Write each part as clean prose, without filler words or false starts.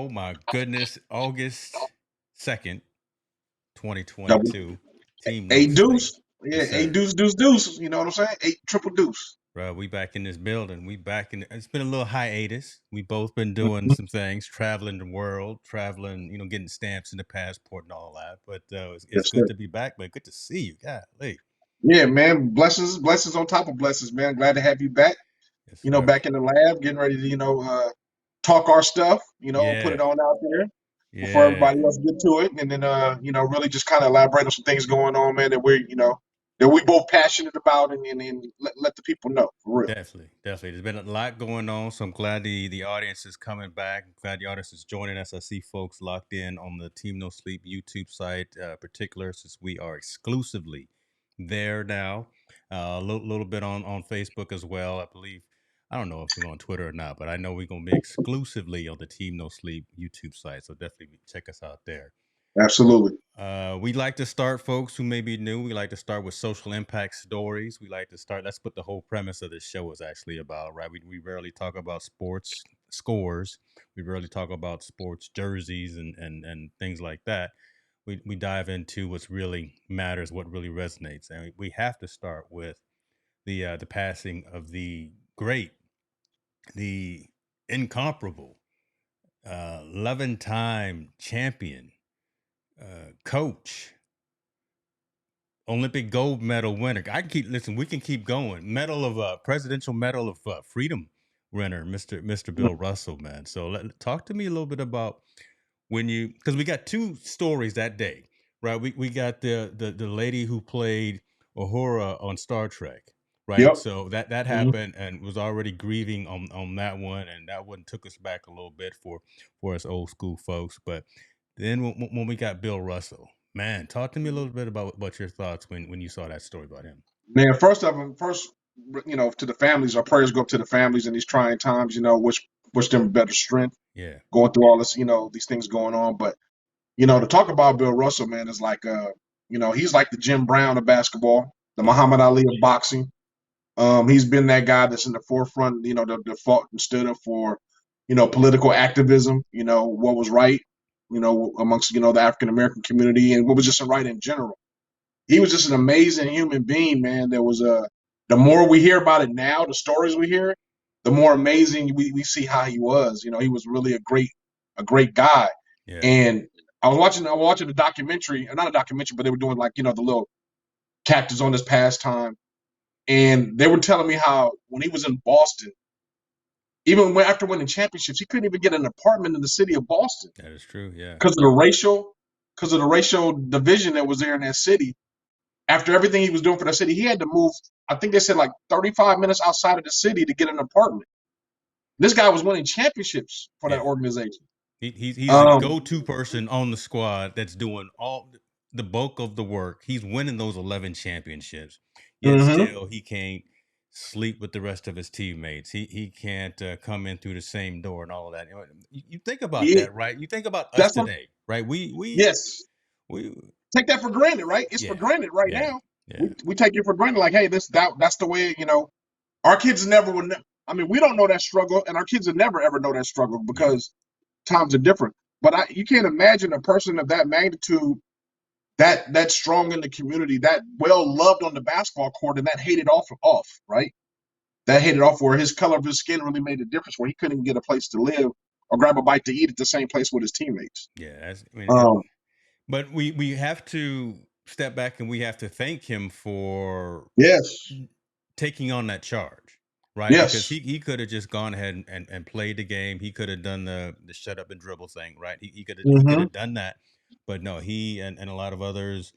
Oh my goodness. August 2nd, Double 2022. Team No A Sleep. deuce. Yeah, Yes, a sir. deuce, deuce, deuce. You know what I'm saying? Eight triple deuce. Bro, we back in this building. We back in it's been a little hiatus. We both been doing Mhm. some things, traveling the world, traveling, getting stamps in the passport and all that. But it's Yes, good sir. to be back, man. Good to see you. Golly. Yeah, man. Blessings, blessings on top of blessings, man. Glad to have you back. Yes, sir. Back in the lab, getting ready to, talk our stuff, put Yeah. it on out there before Yeah. everybody else get to it. And then, really just kind of elaborate on some things going on, man, that we both passionate about and let the people know for real. Definitely, definitely. There's been a lot going on, so I'm glad the audience is coming back. I'm glad the audience is joining us. I see folks locked in on the Team No Sleep YouTube site, particular since we are exclusively there now. A little bit on Facebook as well. I believe. I don't know if we're on Twitter or not, but I know we're gonna be exclusively on the Team No Sleep YouTube site. So definitely check us out there. Absolutely. We like to start, folks who may be new. We like to start with social impact stories. We like to start. That's what the whole premise of this show is actually about, right? We rarely talk about sports scores. We rarely talk about sports jerseys and things like that. We dive into what's really matters, what really resonates, and we have to start with the passing of the great, the incomparable, 11-time champion, coach, Olympic gold medal winner. We can keep going. Presidential Medal of Freedom winner, Mr. Bill Russell, man. So talk to me a little bit about because we got two stories that day, right? We got the lady who played Uhura on Star Trek, right? Yep. So that Mhm. happened and was already grieving on that one, and that one took us back a little bit for us old school folks. But then when we got Bill Russell, man, talk to me a little bit about your thoughts when you saw that story about him. Man, first, to the families, our prayers go up to the families in these trying times, wish them better strength Yeah, going through all this, these things going on. But, to talk about Bill Russell, man, is like, he's like the Jim Brown of basketball, the yeah, Muhammad Ali of boxing. He's been that guy that's in the forefront, the fought and stood up for, political activism, what was right, amongst, the African American community and what was just right in general. He was just an amazing human being, man. The more we hear about it now, the stories we hear, the more amazing we see how he was. He was really a great guy. yeah. And I was watching a documentary, not a documentary, but they were doing like, the little captives on his pastime. And they were telling me how when he was in Boston, even after winning championships, he couldn't even get an apartment in the city of Boston That is true. Yeah, because of the racial division that was there in that city. After everything he was doing for the city, he had to move. I think they said like 35 minutes outside of the city to get an apartment. This guy was winning championships for that yeah. organization. He's the Um, go-to person on the squad that's doing all the bulk of the work. He's winning those 11 championships, yet mhm. still he can't sleep with the rest of his teammates. He can't come in through the same door and all of that. You think about Yeah, that, right? You think about us that's what. today, right? Yes, We take that for granted, right? It's for yeah, granted right yeah, now. We yeah, we take it for granted, like, hey, that's the way. Our kids never would. I mean, we don't know that struggle, and our kids will never ever know that struggle yeah, because times are different. But you can't imagine a person of that magnitude, that strong in the community, that well loved on the basketball court, and that hated off, right? That hated off where his color of his skin really made a difference, where he couldn't even get a place to live or grab a bite to eat at the same place with his teammates. yeah. I mean, Um, but we have to step back and we have to thank him for yes, taking on that charge, right? Because yes, he could have just gone ahead and played the game. He could have done the shut up and dribble thing, right? He could hmm, have done that, but no, he and a lot of others,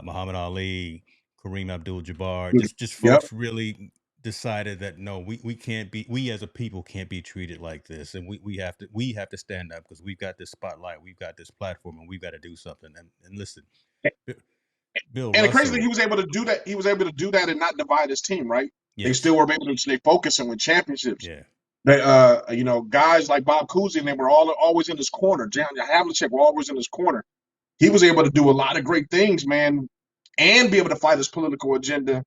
Muhammad Ali, Kareem Abdul-Jabbar, just yep, folks really decided that no, we can't be, we as a people can't be treated like this, and we have to stand up because we've got this spotlight, we've got this platform, and we've got to do something. And listen, B- Bill and the crazy thing, he Russell, was able to do that. He was able to do that and not divide his team. Right? They yes, still were able to stay focused and win championships. yeah, Guys like Bob Cousy, and they were all always in his corner. Jan Havlicek were always in his corner. He was able to do a lot of great things, man, and be able to fight his political agenda,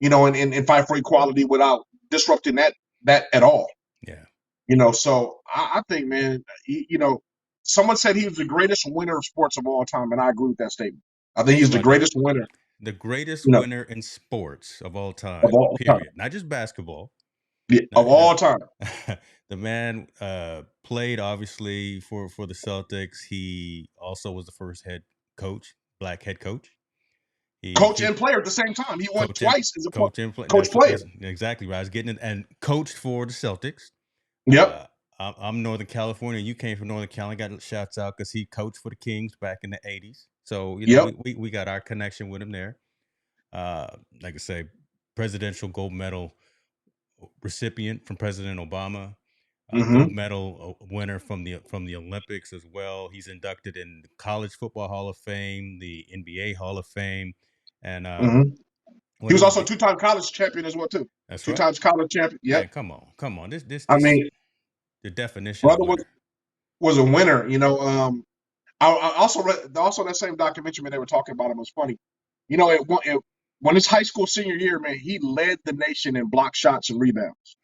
and fight for equality without disrupting that at all. yeah. So I think, man, Someone said he was the greatest winner of sports of all time, and I agree with that statement. I think Think he's the about that. greatest winner, The greatest you know, winner in sports of all of time, all time. period. Not just basketball. Yeah, of Now, all time. the man played obviously for the Celtics. He also was the first head coach, black head coach. Coach He and player at the same time. He won coach and twice as a play. coach player. That's exactly right. I was getting it and coached for the Celtics. Yep. I'm Northern California. You came from Northern California. Got shouts out because he coached for the Kings back in the '80s. So Yep. we got our connection with him there. Like I say, presidential gold medal recipient from President Obama. Gold Mm-hmm. medal winner from the Olympics as well. He's inducted in the College Football Hall of Fame, the NBA Hall of Fame, and Mm-hmm. He what was he also a two-time college champion as well too. that's Two right, times college champion. Yep. man. Come on. I This mean, the definition of brother was winner. was a winner. I also read also that same documentary when they were talking about him was funny. When his high school senior year, man, he led the nation in block shots and rebounds,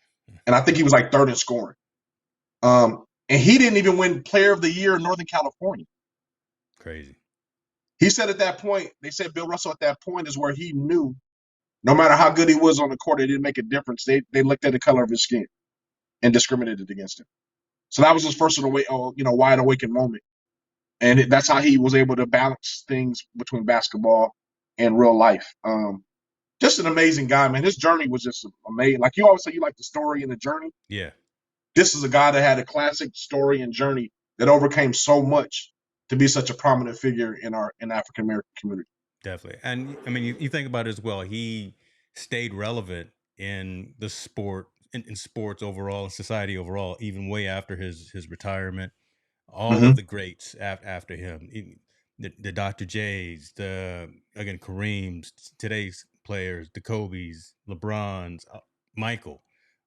and I think he was like third in scoring. And he didn't even win Player of the Year in Northern California. Crazy. He said at that point, they said Bill Russell at that point is where he knew no matter how good he was on the court, it didn't make a difference. They looked at the color of his skin and discriminated against him. So that was his first wide awakened moment. And that's how he was able to balance things between basketball and real life. Just an amazing guy, man. His journey was just amazing. Like you always say, you like the story and the journey. Yeah, This is a guy that had a classic story and journey that overcame so much to be such a prominent figure in our African American community. definitely. And I mean, you think about it as well. He stayed relevant in the sport, in sports overall, and society overall, even way after his retirement. All of Mm-hmm. the greats after him, the Dr. J's, the again Kareem's, today's players, the Kobe's, LeBron's, Michael,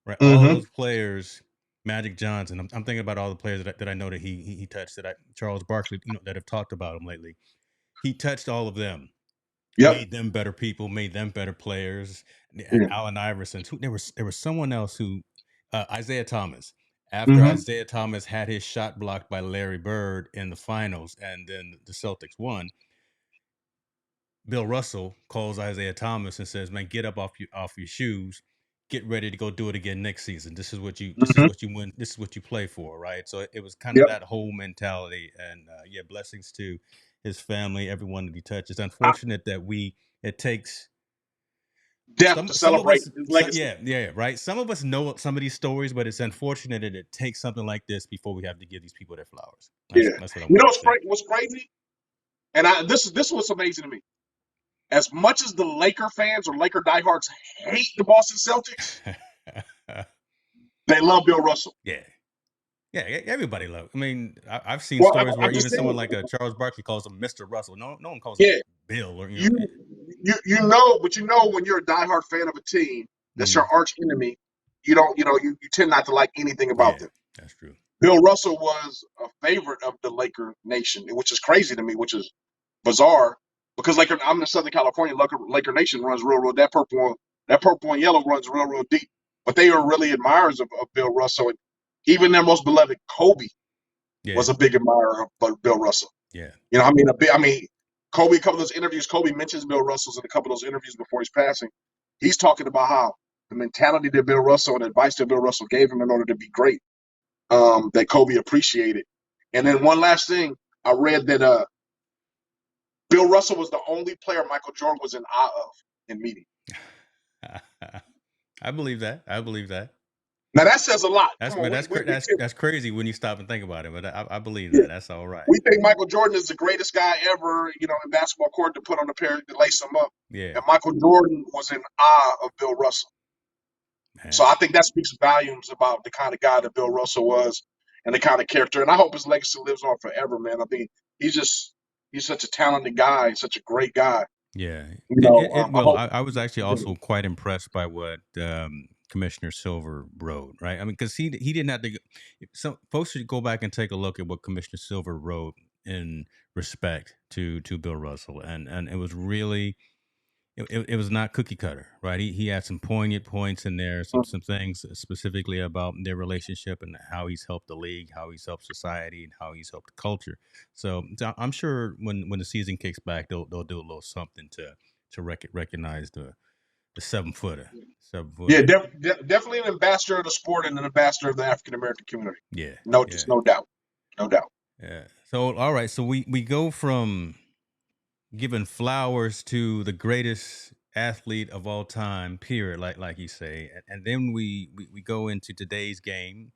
right? All of Mm-hmm. those players, Magic Johnson. I'm thinking about all the players that I know that he touched. Charles Barkley, that have talked about him lately. He touched all of them, Yep. made them better people, made them better players. Yeah. Allen Iverson. There was someone else who Isaiah Thomas. After Mm-hmm. Isaiah Thomas had his shot blocked by Larry Bird in the finals, and then the Celtics won, Bill Russell calls Isaiah Thomas and says, "Man, get up off your shoes, get ready to go do it again next season. This is Mm-hmm. what you win. This is what you play for, right?" So it was kind of Yep. that whole mentality, and yeah, blessings to his family, everyone that he touches. It's I, unfortunate that it takes death to some of celebrate us his legacy. yeah, right, some of us know some of these stories, but it's unfortunate that it takes something like this before we have to give these people their flowers. Yeah. That's what I You know wanted to say. what's crazy? And this was amazing to me. As much as the Laker fans or Laker diehards hate the Boston Celtics, they love Bill Russell. Yeah, everybody love. I mean, I've seen Well, stories where I'm just even someone saying. like Charles Barkley calls him Mr. Russell. No one calls him Yeah, Bill or you but when you're a diehard fan of a team that's Mhm. your arch enemy, you tend not to like anything about Yeah, them. that's true. Bill Russell was a favorite of the Laker Nation, which is crazy to me, which is bizarre because I'm in Southern California. Laker Nation runs real. That purple and yellow runs real deep. But they are really admirers of Bill Russell, and even their most beloved Kobe Yeah, was a big admirer of Bill Russell. yeah, Kobe. A couple of those interviews, Kobe mentions Bill Russell's in a couple of those interviews before he's passing. He's talking about how the mentality that Bill Russell and advice that Bill Russell gave him in order to be great, that Kobe appreciated. And then one last thing, I read that Bill Russell was the only player Michael Jordan was in awe of in meeting. I believe that. I believe that. Now that says a lot. That's Come on, man. we can, That's crazy when you stop and think about it. But I believe yeah, that. That's all right. we think Michael Jordan is the greatest guy ever, in basketball court to put on a pair to lace him up. Yeah, And Michael Jordan was in awe of Bill Russell. So man. I think that speaks volumes about the kind of guy that Bill Russell was and the kind of character. And I hope his legacy lives on forever, man. I mean, he's such a talented guy, such a great guy. Yeah, it I will. hope. I was actually also quite impressed by what Commissioner Silver wrote. Right, I mean, because he didn't have to. Some folks should go back and take a look at what Commissioner Silver wrote in respect to Bill Russell, and it was really it was not cookie cutter, right? He had some poignant points in there, some things specifically about their relationship and how he's helped the league, how he's helped society, and how he's helped the culture. So I'm sure when the season kicks back, they'll do a little something to recognize the 7 footer. Yeah, definitely an ambassador of the sport and an ambassador of the African American community. Yeah, Just no doubt, no doubt. yeah. So all right, so we go from giving flowers to the greatest athlete of all time, period, like you say, and then we go into today's game.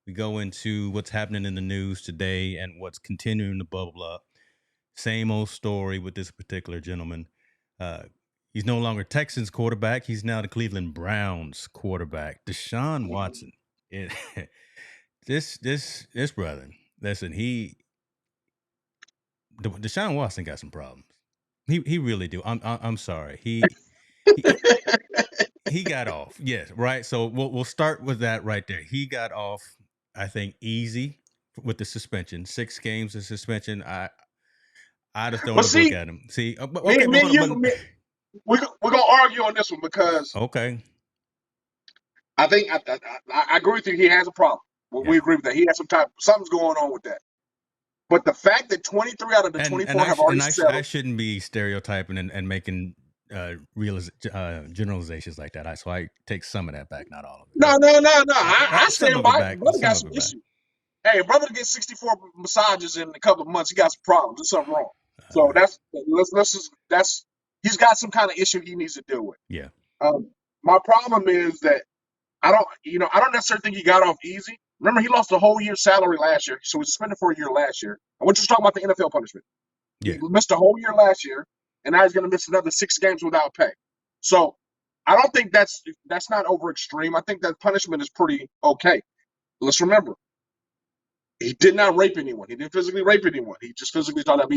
We go into what's happening in the news today and what's continuing to bubble up. Same old story with this particular gentleman. He's no longer Texans quarterback. He's now the Cleveland Browns quarterback, Deshaun Watson. It, this brother, listen, Deshaun Watson got some problems. He really do. I'm sorry. He he got off. Yes, right. So we'll start with that right there. He got off, I think, easy with the suspension. 6 games of suspension. I'd have thrown But the book see, at him. See, me, okay, me and you, we're gonna argue on this one because okay. I think I agree with you. He has a problem. We agree with that. He has something's going on with that. But the fact that 23 out of the 24 have already settled. I shouldn't be stereotyping and making generalizations like that. So I take some of that back, not all of it. No. I stand by it. Brother got some issues. Hey, brother gets 64 massages in a couple of months. He got some problems. There's something wrong. So he's got some kind of issue he needs to deal with. Yeah. My problem is that I don't necessarily think he got off easy. Remember, he lost a whole year's salary last year, so he was suspended for a year last year. I want you to talk about the NFL punishment. Yeah. He missed a whole year last year, and now he's going to miss another 6 games without pay. So I don't think that's not over extreme. I think that punishment is pretty okay. Let's remember, he did not rape anyone. He didn't physically rape anyone. He just physically thought that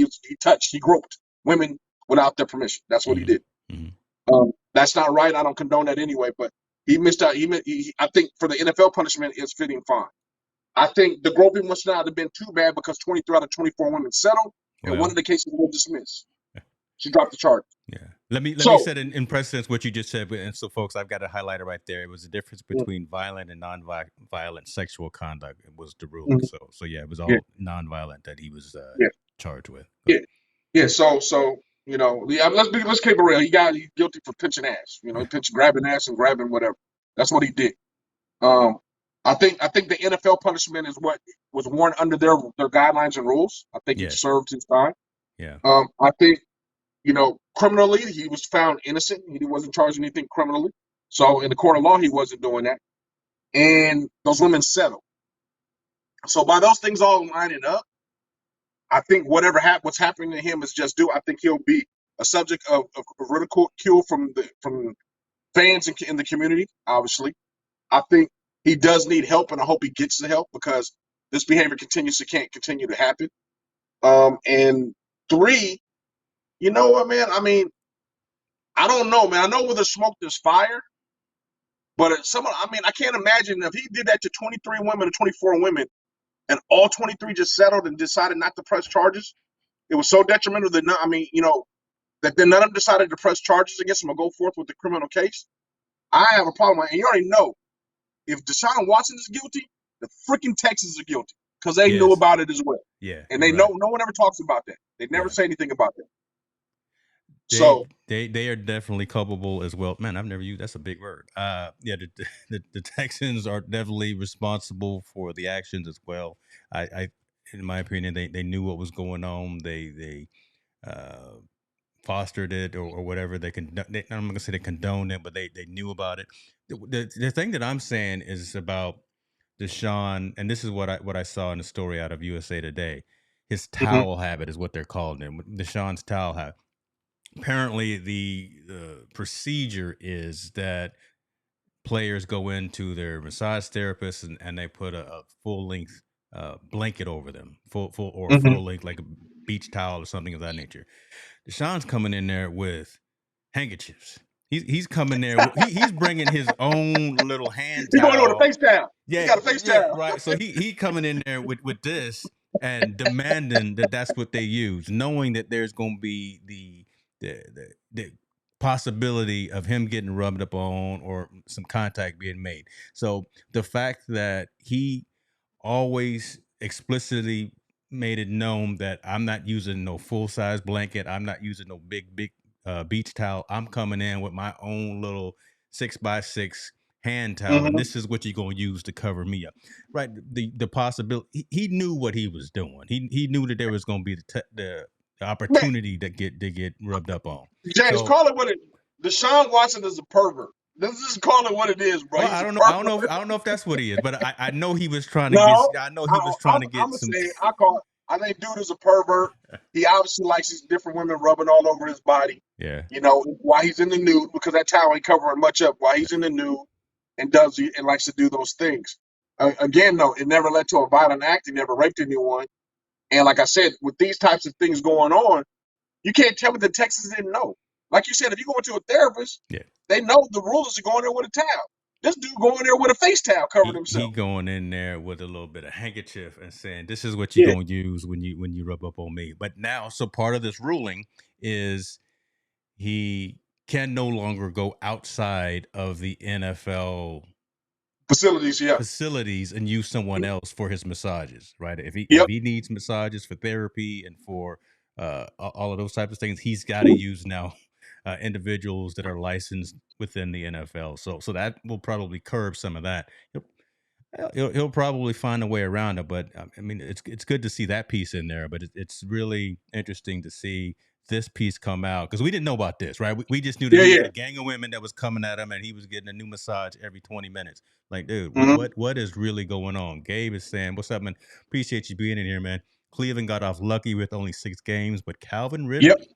he groped women without their permission. That's what he did. Mm-hmm. That's not right. I don't condone that anyway, but he missed out. I think for the NFL punishment, it's fitting fine. I think the groping must not have been too bad because 23 out of 24 women settled, and one of the cases was dismissed. She dropped the charge. Yeah. Let me set in precedence what you just said. And so, folks, I've got to highlight it right there. It was the difference between violent and non-violent sexual conduct. It was the ruling. Mm-hmm. So yeah, it was all non-violent that he was charged with. Yeah. So let's keep it real. He's guilty for pinching ass. Grabbing ass and grabbing whatever. That's what he did. I think the NFL punishment is what was worn under their guidelines and rules. I think he served his time. Yeah. I think, criminally, he was found innocent. He wasn't charged anything criminally. So in the court of law, he wasn't doing that. And those women settled. So by those things all lining up, I think what's happening to him is just due. I think he'll be a subject of ridicule from fans in the community, obviously. I think he does need help, and I hope he gets the help because this behavior can't continue to happen. And 3, you know what, man? I mean, I don't know, man. I know where there's smoke, there's fire. But I can't imagine if he did that to 23 women or 24 women and all 23 just settled and decided not to press charges. It was so detrimental that that then none of them decided to press charges against him or go forth with the criminal case. I have a problem. And you already know, if Deshaun Watson is guilty, the freaking Texans are guilty because they knew about it as well. Yeah. And they know no one ever talks about that. They never say anything about that. They are definitely culpable as well. Man, I've never used that's a big word. The Texans are definitely responsible for the actions as well. I in my opinion, they knew what was going on. They fostered it or whatever. I'm not gonna say they condoned it, but they knew about it. The thing that I'm saying is about Deshaun, and this is what I saw in the story out of USA Today. His towel habit is what they're calling him. Deshaun's towel habit. Apparently, the procedure is that players go into their massage therapist and they put a full length blanket over them, full length, like a beach towel or something of that nature. Deshaun's coming in there with handkerchiefs. He's coming there. He's bringing his own little hand towel. He's going with a face towel. Yeah, he got a face towel. Right. So he coming in there with this and demanding that's what they use, knowing that there's going to be the possibility of him getting rubbed up on or some contact being made. So the fact that he always explicitly made it known that I'm not using no full size blanket. I'm not using no big beach towel. I'm coming in with my own little 6x6 hand towel, and Mm-hmm. this is what you're gonna use to cover me up. Right? The possibility. He knew what he was doing. He knew that there was gonna be the Man, opportunity to get rubbed up on. James, So call it what it. Deshaun Watson is a pervert. Let's just call it what it is, bro. well, He's a I pervert. don't know. I don't know if that's what he is, but I know he was trying to get. No, I know I, he was trying I'm, to I'm get gonna some. say I call. I think dude is a pervert. He obviously likes these different women rubbing all over his body. Yeah, You know, while he's in the nude, because that towel ain't covering much up. While he's in the nude, and likes to do those things. Again, though, it never led to a violent act. He never raped anyone. And like I said, with these types of things going on, you can't tell me the Texans didn't know. Like you said, if you go into a therapist, yeah. they know the rules is to go in there with a towel. This dude going there with a face towel covering He himself. going in there with a little bit of handkerchief and saying, "This is what you're Yeah, gonna use when you rub up on me." But now, so part of this ruling is he can no longer go outside of the NFL facilities. Yeah, facilities and use someone else for his massages, right? If yep. he needs massages for therapy and for all of those types of things, he's got to use now individuals that are licensed within the NFL. So that will probably curb some of that. He'll probably find a way around it, but I mean, it's good to see that piece in there. But it's really interesting to see this piece come out because we didn't know about this, right? We just knew that Yeah, he yeah. had a gang of women that was coming at him, and he was getting a new massage every 20 minutes. Like, dude, Mm-hmm. what is really going on? Gabe is saying, "What's up, man? Appreciate you being in here, man." Cleveland got off lucky with only 6 games, but Calvin Yep. Ridley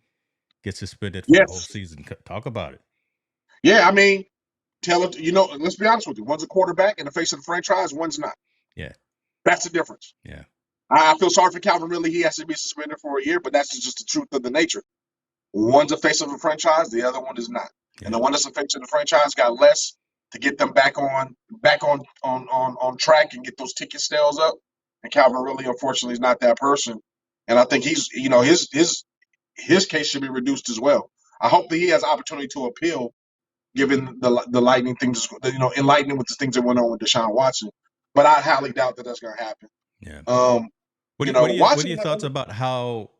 gets suspended for the whole Yes. season. Talk about it. Yeah. I mean, tell it. You know, let's be honest with you. One's a quarterback in the face of the franchise. One's not. Yeah, That's the difference. yeah, I feel sorry for Calvin Ridley. He has to be suspended for a year, but that's just the truth of the nature. One's a face of the franchise, the other one is not. And yeah, the one that's a face of the franchise got less to get them back on track and get those ticket sales up. And Calvin Ridley, unfortunately, is not that person. And I think he's, his case should be reduced as well. I hope that he has opportunity to appeal, given the lightning things, enlightening with the things that went on with Deshaun Watson. But I highly doubt that that's going to happen. yeah. Um, What are Watson. your thoughts about how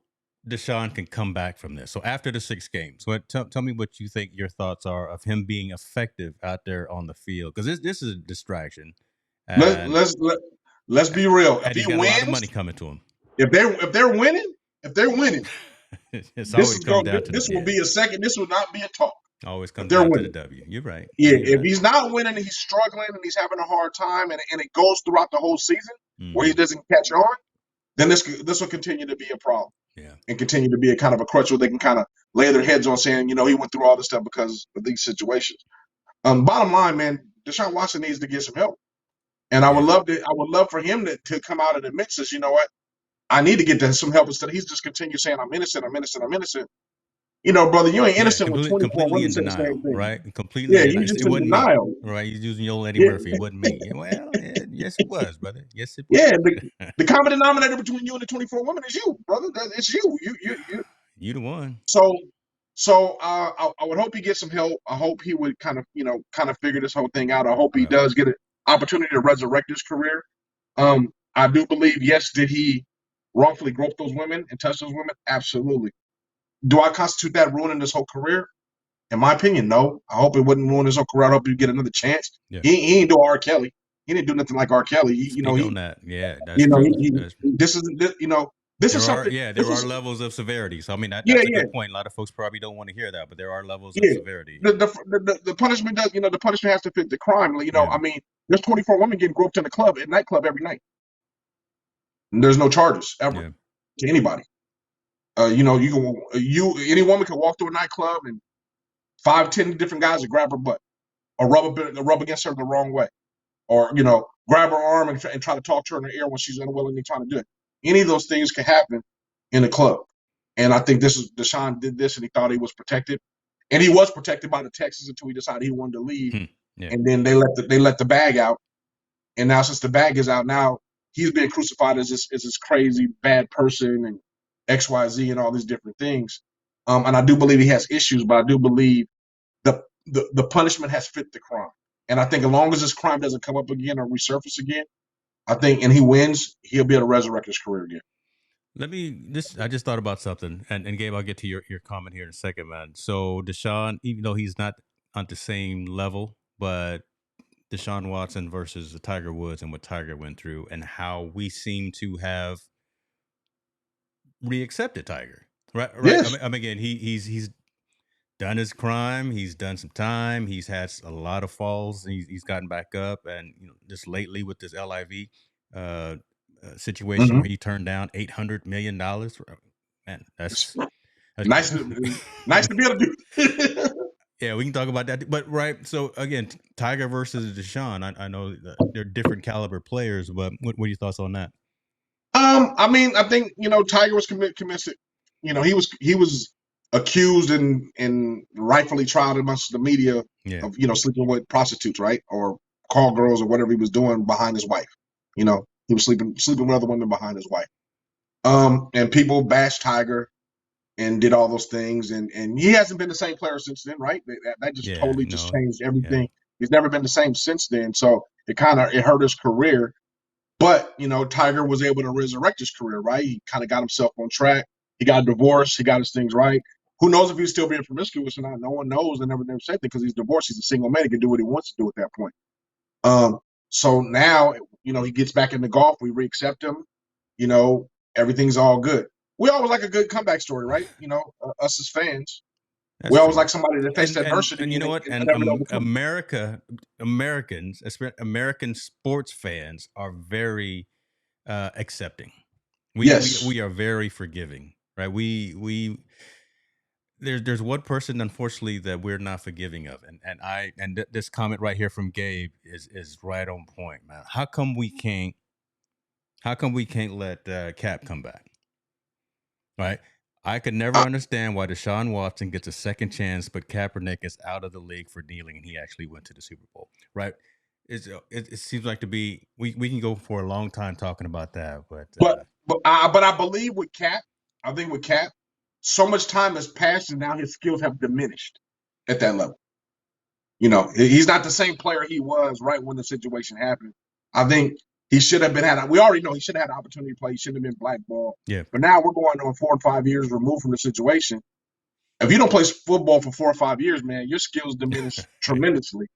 Deshaun can come back from this? So after the 6 games, tell me what you think your thoughts are of him being effective out there on the field because this is a distraction, Let, and let's let, let's be real. If and he he's got a lot of wins, money coming to him. if they're winning, It's this always is come going. down to This will be a second. This will not be a talk. always If comes they're down to the winning, W. You're right. yeah. You're If right. he's not winning, and he's struggling, and he's having a hard time, and it goes throughout the whole season where he Mm-hmm. doesn't catch on, then this will continue to be a problem Yeah. and continue to be a kind of a crutch where they can kind of lay their heads on saying, he went through all this stuff because of these situations. Bottom line, man, Deshaun Watson needs to get some help, and Yeah. I would love for him to come out and admit this. You know what? I need to get some help instead of he's just continue saying I'm innocent, I'm innocent, I'm innocent. Brother, you ain't Yeah. innocent when 24 Completely women in say the denial, same thing. right? Completely Yeah, in you denial. just It in wasn't me, denial. right? He's using your old Eddie Yeah, Murphy. It wasn't me. Well, yes, it was, brother. Yes, it was. yeah. The common denominator between you and the 24 women is you, brother. It's you. You. You the one. So, I would hope he gets some help. I hope he would kind of figure this whole thing out. I hope he Yeah. does get an opportunity to resurrect his career. I do believe, yes, did he wrongfully grope those women and touch those women? Absolutely. Do I constitute that ruining his whole career? In my opinion, no. I hope it wouldn't ruin his whole career. I hope he get another chance. Yeah. He ain't do R. Kelly. He didn't do nothing like R. Kelly. Speak on that. Yeah, that's true. This is this is something. There This are is levels of severity. So I mean yeah, that's a yeah, good point. A lot of folks probably don't want to hear that, but there are levels of yeah. severity. The punishment does the punishment has to fit the crime. Yeah. I mean, there's 24 women getting groped in the club at nightclub every night. And there's no charges ever Yeah. to anybody. Any woman can walk through a nightclub and 5, 10 different guys will grab her butt or rub against her the wrong way, or grab her arm and try to talk to her in her ear when she's unwillingly trying to do it. Any of those things can happen in a club, and I think Deshaun did this and he thought he was protected, and he was protected by the Texans until he decided he wanted to leave, Yeah. and then they let the bag out, and now since the bag is out, now he's being crucified as this crazy bad person and XYZ and all these different things. And I do believe he has issues, but I do believe the punishment has fit the crime. And I think as long as this crime doesn't come up again or resurface again, I think, and he wins, he'll be able to resurrect his career again. I just thought about something, and Gabe, I'll get to your comment here in a second, man. So Deshaun, even though he's not on the same level, but Deshaun Watson versus Tiger Woods and what Tiger went through, and how we seem to have reaccepted Tiger, right? Yes. I mean, again, he's done his crime. He's done some time. He's had a lot of falls. He's gotten back up, and just lately with this LIV situation where he turned down $800 million. Man, that's nice to be able to do. Yeah, we can talk about that. But right, so again, Tiger versus Deshaun. I know they're different caliber players, but what are your thoughts on that? I mean, I think Tiger was committed. He was accused and rightfully tried amongst the media of sleeping with prostitutes, right, or call girls or whatever he was doing behind his wife. He was sleeping with other women behind his wife. And people bashed Tiger and did all those things, and he hasn't been the same player since then, right? That just totally just changed everything. Yeah. He's never been the same since then. So it hurt his career. But, Tiger was able to resurrect his career, right? He kind of got himself on track. He got divorced. He got his things right. Who knows if he's still being promiscuous or not? No one knows. They never said that because he's divorced. He's a single man. He can do what he wants to do at that point. So now, he gets back into golf. We reaccept him. Everything's all good. We always like a good comeback story, right? Us as fans. That's we always true. Like somebody that faced adversity. And you know what? And Americans, especially American sports fans, are very accepting. We are very forgiving, right? There's one person, unfortunately, that we're not forgiving of, and this comment right here from Gabe is right on point, man. How come we can't let Cap come back? Right. I could never understand why Deshaun Watson gets a second chance, but Kaepernick is out of the league for kneeling, and he actually went to the Super Bowl. Right? It seems like to be we can go for a long time talking about that, but I believe with Cap, so much time has passed, and now his skills have diminished at that level. He's not the same player he was right when the situation happened. I think he should have we already know he should have had an opportunity to play. He shouldn't have been blackballed. Yeah. But now we're going on 4 or 5 years removed from the situation. If you don't play football for 4 or 5 years, man, your skills diminish tremendously.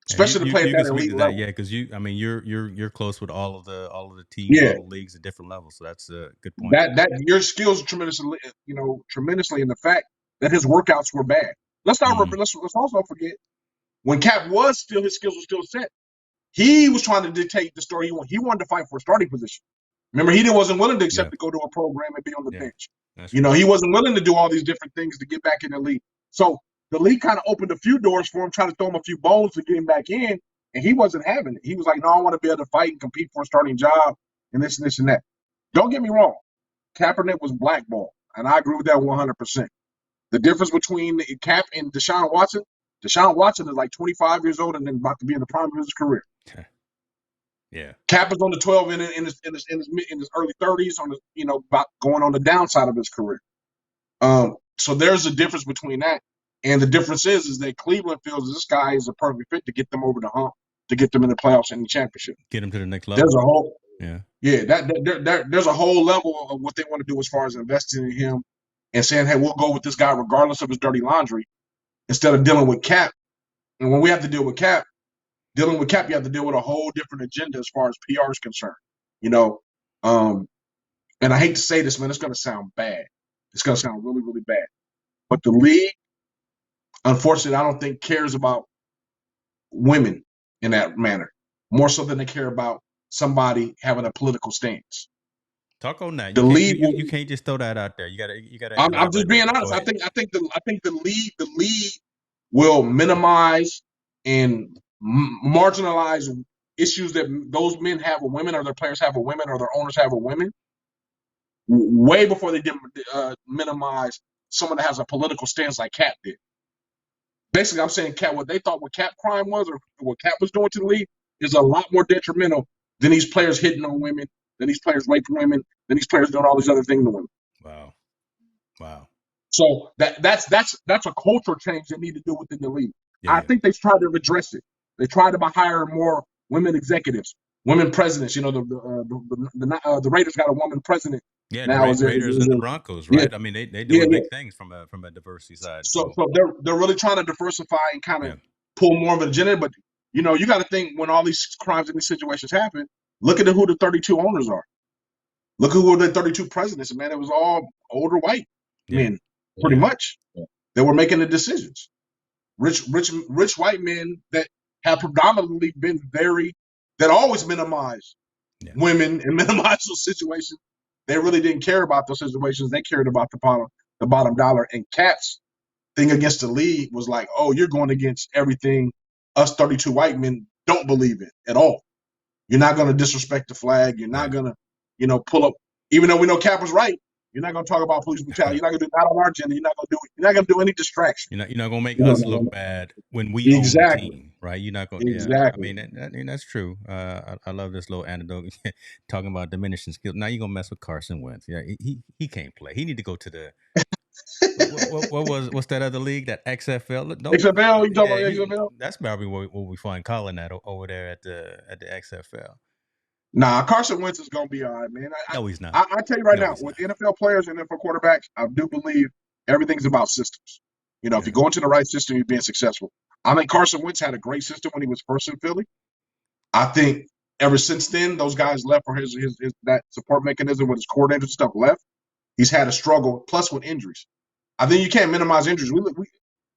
Especially to play at that elite level. Yeah, because you're close with all of the teams, all the leagues at different levels. So that's a good point. That your skills tremendously, tremendously in the fact that his workouts were bad. Let's also forget when Cap was still, his skills were still set. He was trying to dictate the story he wanted. He wanted to fight for a starting position. Remember, he wasn't willing to accept to go to a program and be on the bench. He wasn't willing to do all these different things to get back in the league. So the league kind of opened a few doors for him, trying to throw him a few bones to get him back in, and he wasn't having it. He was like, no, I want to be able to fight and compete for a starting job and this and this and that. Don't get me wrong. Kaepernick was blackballed, and I agree with that 100%. The difference between Cap and Deshaun Watson is like 25 years old and then about to be in the prime of his career. Yeah. Cap is on the 12 in his early 30s, about going on the downside of his career. So there's a difference between that, and the difference is that Cleveland feels this guy is a perfect fit to get them over the hump, to get them in the playoffs and the championship, get them to the next level. There's a whole there's a whole level of what they want to do as far as investing in him and saying, hey, we'll go with this guy regardless of his dirty laundry, instead of dealing with Cap. And when we have to deal with Cap, you have to deal with a whole different agenda as far as PR is concerned, and I hate to say this, man, it's going to sound bad. It's going to sound really, really bad. But the league, unfortunately, I don't think cares about women in that manner, more so than they care about somebody having a political stance. Talk on that. You can't just throw that out there. You gotta. I'm just being honest. I think the league will minimize and marginalize issues that those men have with women, or their players have with women, or their owners have with women, way before they minimize someone that has a political stance like Cap did. Basically, I'm saying what they thought Cap crime was, or what Cap was doing to the league, is a lot more detrimental than these players hitting on women, than these players raping women, than these players doing all these other things to women. Wow. So that's a culture change that need to do within the league. I Yeah. think they've tried to redress it. They tried to hire more women executives, women presidents. You know, the Raiders got a woman president Yeah, the now. Raiders and the Broncos, Yeah, right? I mean, they yeah, doing yeah. big things from a diversity side. So So so they're really trying to diversify and kind of yeah, pull more of an agenda. But you got to think when all these crimes and these situations happen, look at who the 32 owners are. Look who were the 32 presidents. Man, it was all older white yeah, men, pretty yeah, much. They were making the decisions. Rich white men that have predominantly been that always minimize yeah, women and minimize those situations. They really didn't care about those situations. They cared about the bottom dollar. And Cap's thing against the league was like, oh, you're going against everything us 32 white men don't believe in at all. You're not going to disrespect the flag. You're not right. going to, pull up. Even though we know Cap was right, you're not going to talk about police brutality. You're not going to do that on our agenda. You're not going to do it. You're not going to do any distraction. You're not gonna make You us look know, bad when we own the exactly, team, right? You're not gonna. Yeah, I exactly. mean, I mean that's true. I love this little anecdote talking about diminishing skills. Now you're gonna mess with Carson Wentz. Yeah, he can't play. He need to go to the what's that other league? That XFL. Don't. XFL, you talking Yeah, about XFL? that's probably where we find Colin at over there at the XFL. Nah, Carson Wentz is going to be all right, man. No, he's not. I tell you right No, now, he's with not. NFL players and NFL quarterbacks, I do believe everything's about systems. If Yeah, you go into the right system, you're being successful. I think Carson Wentz had a great system when he was first in Philly. I think ever since then, those guys left for his that support mechanism with his coordinator stuff left. He's had a struggle, plus with injuries. I think you can't minimize injuries.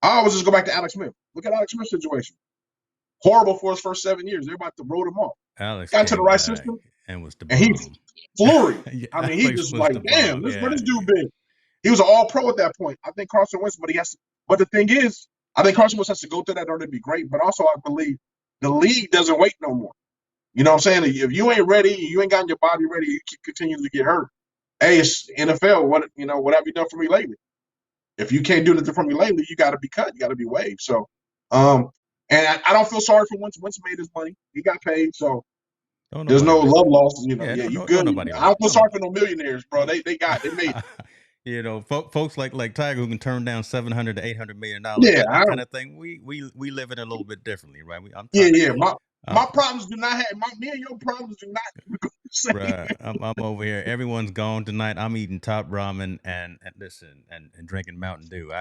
I always just go back to Alex Smith. Look at Alex Smith's situation. Horrible for his first 7 years. They're about to roll him off. Alex Got into the came right back system, and was the and he bomb. flurried. Yeah, I mean, he Alex just was like, the damn, bomb. where Yeah, this dude been? He was an all pro at that point. I think Carson Wentz, but he has to. But the thing is, I think Carson Wentz has to go through that in order to be great. But also, I believe the league doesn't wait no more. You know what I'm saying? If you ain't ready, you ain't got your body ready, you keep continuing to get hurt. Hey, it's NFL. What have you done for me lately? If you can't do anything for me lately, you got to be cut. You got to be waived. So, and I don't feel sorry for Wentz. Wentz made his money. He got paid. So don't there's nobody no like love that. lost. Yeah, Yeah, you don't good. nobody I don't like feel don't sorry nobody. for no millionaires, bro. No. They made it. Folks like Tiger who can turn down 700 to $800 million, Yeah, that I kind don't. of thing. We live it a little bit differently, right? I'm Yeah, trying to. yeah. I'm, My problems do not have me and your problems do not look the same. bruh, I'm over here. Everyone's gone tonight. I'm eating top ramen and listen and drinking Mountain Dew.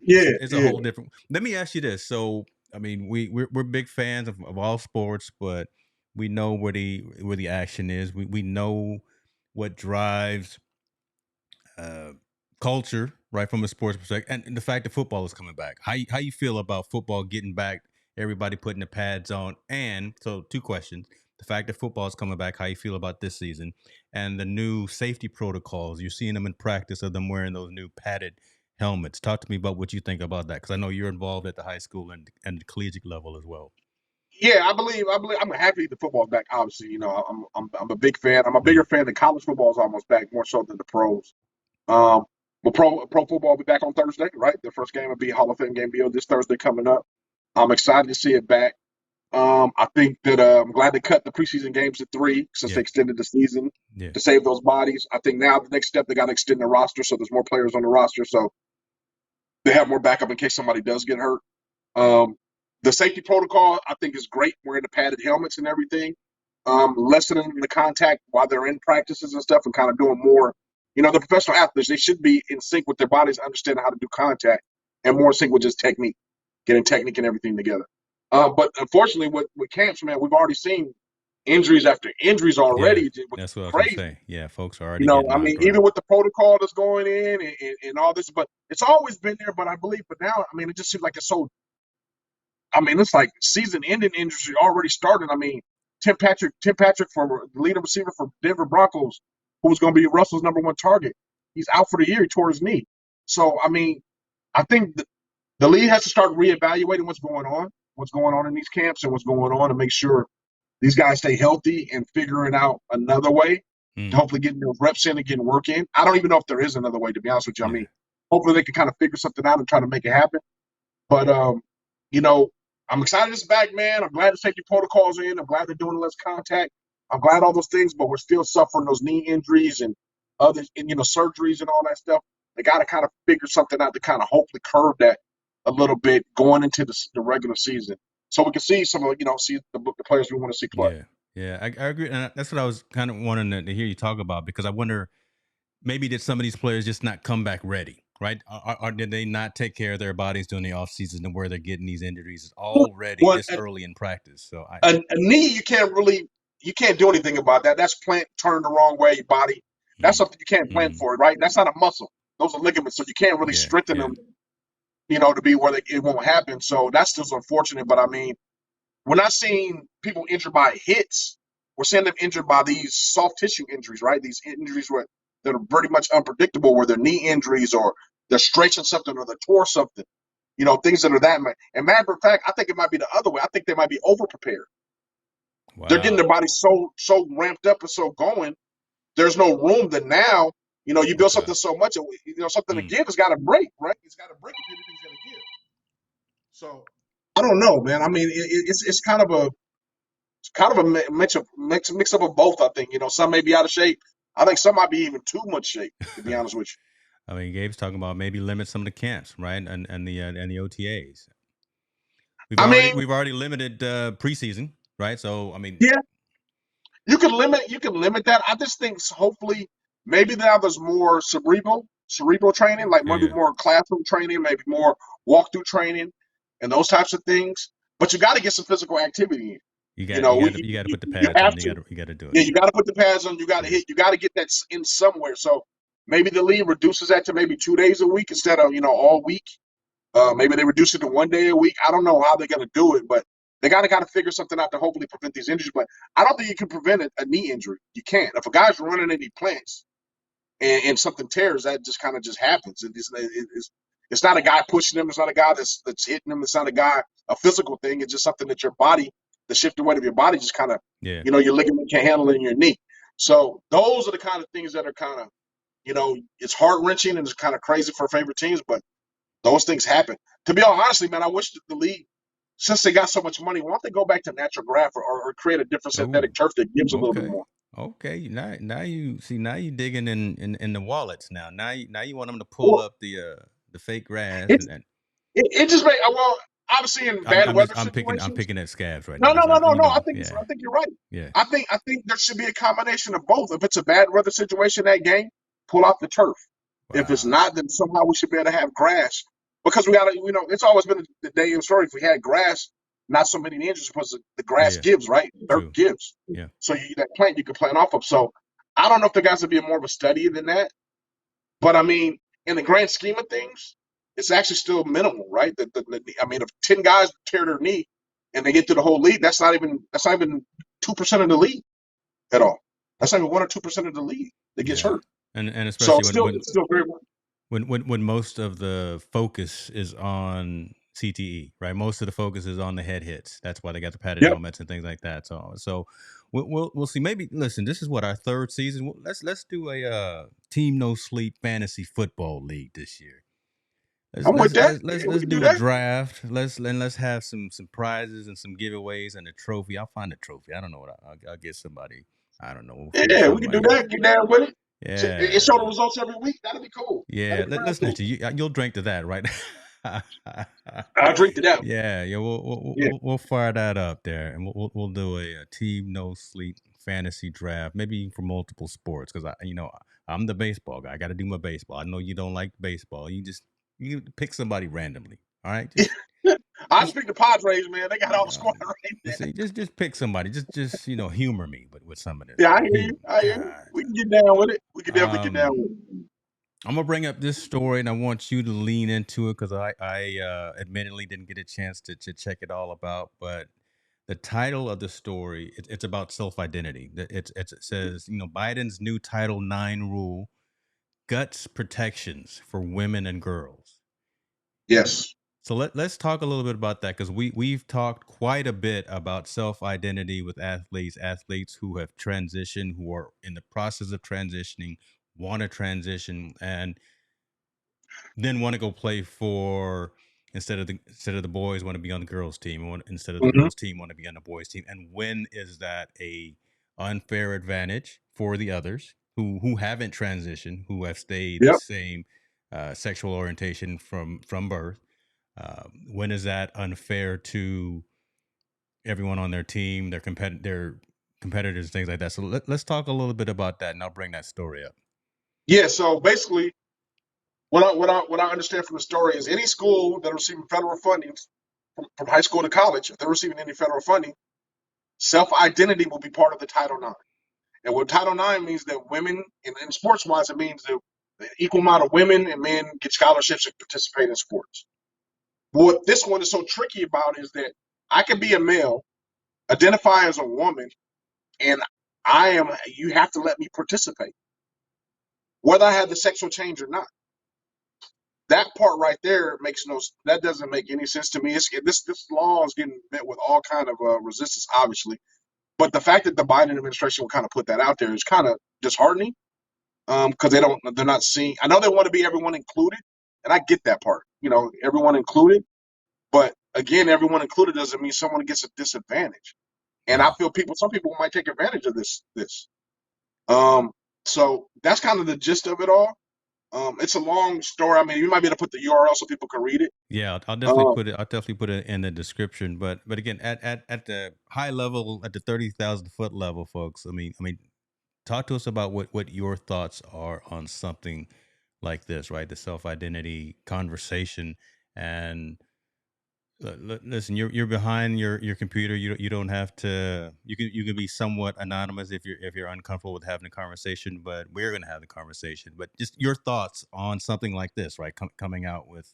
Yeah, It's a yeah. whole different. Let me ask you this. So, I mean, we're big fans of all sports, but we know where the action is. We know what drives uh, culture, right, from a sports perspective, and the fact that football is coming back. How you feel about football getting back? Everybody putting the pads on, and so two questions: the fact that football is coming back, how you feel about this season, and the new safety protocols. You're seeing them in practice of them wearing those new padded helmets. Talk to me about what you think about that, because I know you're involved at the high school and the collegiate level as well. Yeah, I believe I'm happy the football's back. Obviously, I'm a big fan. I'm a Yeah, bigger fan than college football is almost back more so than the pros. Um, but pro football will be back on Thursday, right? The first game will be Hall of Fame game deal this Thursday coming up. I'm excited to see it back. I think that I'm glad they cut the preseason games to 3 since yeah, they extended the season yeah, to save those bodies. I think now the next step they got to extend the roster so there's more players on the roster so they have more backup in case somebody does get hurt. Um, the safety protocol I think is great, wearing the padded helmets and everything, lessening the contact while they're in practices and stuff, and kind of doing more. The professional athletes they should be in sync with their bodies, understanding how to do contact, and more in sync with just technique, getting technique and everything together. But unfortunately, with camps, man, we've already seen injuries after injuries yeah. already, which That's is what I was gonna crazy. say. Yeah, folks are already getting I mean, knocked even right. with the protocol that's going in and all this, but it's always been there. But I believe, but now, I mean, it just seems like it's so. I mean, it's like season-ending injury already started. I mean, Tim Patrick, for the leading receiver for Denver Broncos, who was going to be Russell's number one target, he's out for the year. He tore his knee. So, I mean, I think the league has to start reevaluating what's going on in these camps, and what's going on, to make sure these guys stay healthy and figuring out another way to Mm, hopefully get those reps in and getting work in. I don't even know if there is another way, to be honest with you. I yeah. mean, hopefully they can kind of figure something out and try to make it happen. But you know, I'm excited it's back, man. I'm glad the safety protocols in. I'm glad they're doing less contact. I'm glad all those things, but we're still suffering those knee injuries and other, and surgeries and all that stuff. They got to kind of figure something out to kind of hopefully curb that a little bit going into the regular season, so we can see some of see the players we want to see play. Yeah, I agree, and that's what I was kind of wanting to hear you talk about, because I wonder, maybe did some of these players just not come back ready, right? Or did they not take care of their bodies during the offseason, and where they're getting these injuries already Well, this early in practice? So a knee, you can't do anything about that. That's plant turned the wrong way, your body. That's mm, something you can't plan mm, for, right? That's not a muscle. Those are ligaments, so you can't really yeah, strengthen yeah, them, to be where it won't happen. So that's just unfortunate. But I mean, we're not seeing people injured by hits. We're seeing them injured by these soft tissue injuries, right? These injuries that are pretty much unpredictable, where they're knee injuries or they're stretching something or they tore something. Things that are that. And matter of fact, I think it might be the other way. I think they might be over prepared. They're getting their wow, body so ramped up and so going. There's no room that now, you build okay, something so much, something to mm. give has got to break, right? It's got to break if anything's going to give. So I don't know, man. I mean, it's kind of a mix up of both. I think some may be out of shape. I think some might be even too much shape. To be honest with I mean, Gabe's talking about maybe limit some of the camps, right, and the OTAs. you. I mean, We've already limited preseason, right? So I mean, yeah, you can limit that. I just think hopefully maybe now there's more cerebral training, like yeah, maybe yeah. more classroom training, maybe more walkthrough training, and those types of things. But you got to get some physical activity in. You got to put the You pads have on. to. You got to do it. Yeah, you got to put the pads on. You got to Yeah, hit. You got to get that in somewhere. So maybe the league reduces that to maybe 2 days a week instead of all week. Maybe they reduce it to one day a week. I don't know how they're going to do it, but they got to figure something out to hopefully prevent these injuries. But I don't think you can prevent a knee injury. You can't. If a guy's running and he plants and something tears, that just kind of just happens. It's not a guy pushing him. It's not a guy that's hitting him. It's not a physical thing. It's just something that your body, the shifting weight of your body, just kind of, yeah. your ligament can't handle it in your knee. So those are the kind of things that are kind of, it's heart wrenching and it's kind of crazy for favorite teams, but those things happen. To be all honestly, man, I wish that the league, since they got so much money, why don't they go back to natural grass or create a different Oh, synthetic turf that gives a little bit okay. more? Okay, now you digging in the wallets now. Now you want them to pull Well, up the fake grass, it's and it just made well, obviously in bad weather I'm situations. picking at scabs right now. No, no, That's no, not, no, no. I think yeah, I think you're right. yeah, I think there should be a combination of both. If it's a bad weather situation that game, pull out the turf. If it's wow, not, then somehow we should be able to have grass because we got to. It's always been the day in story. If we had grass, not so many injuries because the yeah, grass yeah, gives, right? Dirt true, gives. yeah, So that plant you can plant off of. So I don't know if there guys would be more of a study than that. But I mean, in the grand scheme of things, it's actually still minimal, right? I mean, if 10 guys tear their knee and they get to the whole league, that's not even 2% of the league at all. That's not even 1 or 2% of the league that gets yeah, hurt. and So especially it's still very when most of the focus is on CTE, right? Most of the focus is on the head hits. That's why they got the padded yep. helmets and things like that. So we'll see. Maybe listen. This is what our third season. Let's do a team no sleep fantasy football league this year. I'm with that. Yeah, we Let's can do do a that. draft. Let's have some prizes and some giveaways and a trophy. I'll find a trophy. I don't know what I'll get somebody. I don't know. We'll figure Yeah, we can something do out. that. Get down with it. And show the Yeah. results every week. That'd be cool. Yeah, That'd be real listen cool. at you. You'll drink to that, right? I'll drink to that. Yeah, yeah. Yeah. We'll fire that up there, and we'll do a team no sleep fantasy draft, maybe for multiple sports, because I'm the baseball guy. I got to do my baseball. I know you don't like baseball. You pick somebody randomly. All right, I just just picked the Padres, man. They got all the squad um, right let's there. see, just pick somebody. Just humor me with some of this, Yeah, I man. hear you. I hear you. God. We can get down with it. We can definitely get down Um, with it. I'm gonna bring up this story, and I want you to lean into it because I admittedly didn't get a chance to check it all about. But the title of the story, it's about self identity. It says, Biden's new Title IX rule guts protections for women and girls. Yes. So let's talk a little bit about that, because we've talked quite a bit about self identity with athletes who have transitioned, who are in the process of transitioning, want to transition, and then want to go play for, instead of the boys want to be on the girls team, instead of the Mm-hmm. girls team want to be on the boys team. And when is that a unfair advantage for the others who haven't transitioned, who have stayed the Yep. same sexual orientation from birth? When is that unfair to everyone on their team, their competitors, things like that? So let's talk a little bit about that, and I'll bring that story up. Yeah. So basically, what I understand from the story is any school that receiving federal funding from high school to college, if they're receiving any federal funding, self-identity will be part of the Title IX. And what Title IX means that women, in sports wise, it means that the equal amount of women and men get scholarships and participate in sports. What this one is so tricky about is that I can be a male, identify as a woman, and you have to let me participate, whether I have the sexual change or not. That part right there that doesn't make any sense to me. This law is getting met with all kind of resistance, obviously. But the fact that the Biden administration will kind of put that out there is kind of disheartening, because they're not seeing. I know they want to be everyone included, and I get that part. Everyone included, but again, everyone included doesn't mean someone gets a disadvantage. And I Yeah. feel some people might take advantage of this. Um, so that's kind of the gist of it all. It's a long story. I mean, you might be able to put the URL so people can read it. Yeah, I'll definitely Um, put it. I'll definitely put it in the description. But again, at the high level, at the 30,000 foot level, folks. I mean, talk to us about what your thoughts are on something like this, right? The self identity conversation. And listen, you're behind your computer. You don't have to. You can be somewhat anonymous if you're uncomfortable with having a conversation. But we're going to have the conversation. But just your thoughts on something like this, right? Coming out with.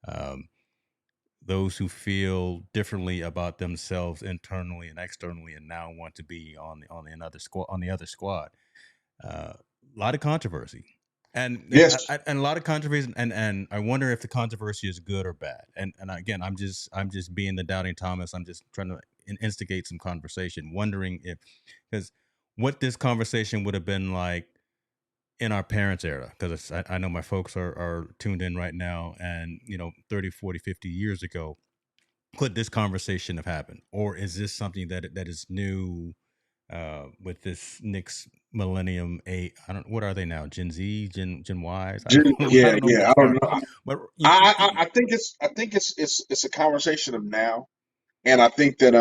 Um, those who feel differently about themselves internally and externally, and now want to be on the another squad on the other squad. A lot of controversy, yes, and a lot of controversy, and I wonder if the controversy is good or bad. And again, I'm just being the doubting Thomas. I'm just trying to instigate some conversation, wondering if because what this conversation would have been like in our parents era, because I know my folks are tuned in right now, and 30, 40, 50 years ago, could this conversation have happened, or is this something that is new with this next millennium? I don't, what are they now, Gen Z, Gen Ys? I don't know. I yeah, don't know what the yeah. I don't term, know. but I think it's a conversation of now, and I think that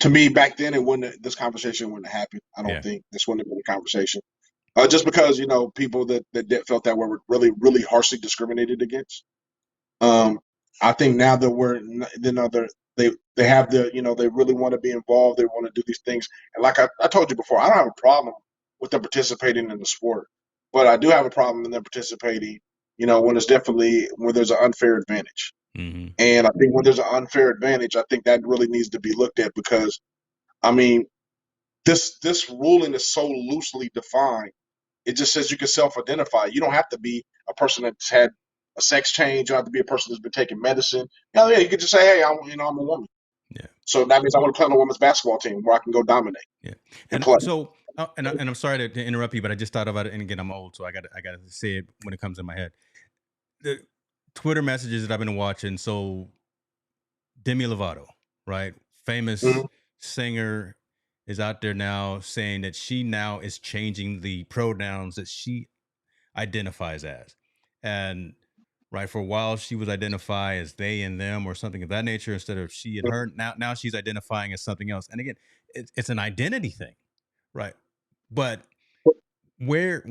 to me back then this conversation wouldn't have happened. I don't yeah. think this wouldn't have been a conversation. Just because people that felt that way were really really harshly discriminated against. Um, I think now that they have they really want to be involved. They want to do these things, and like I told you before, I don't have a problem with them participating in the sport, but I do have a problem in them participating. When there's an unfair advantage, Hmm. and I think when there's an unfair advantage, I think that really needs to be looked at because I mean this ruling is so loosely defined. It just says you can self-identify. You don't have to be a person that's had a sex change. You don't have to be a person that's been taking medicine. Yeah, you could just say, "Hey, I'm a woman." Yeah. So that means I want to play on a women's basketball team where I can go dominate Yeah. and And play. so, and I'm sorry to interrupt you, but I just thought about it, and again, I'm old, so I got to say it when it comes in my head. The Twitter messages that I've been watching. So Demi Lovato, right? Famous Mhm. singer, is out there now saying that she now is changing the pronouns that she identifies as. And right, for a while she was identify as they and them or something of that nature instead of she and her. Now she's identifying as something else. And again, it's an identity thing, right? But where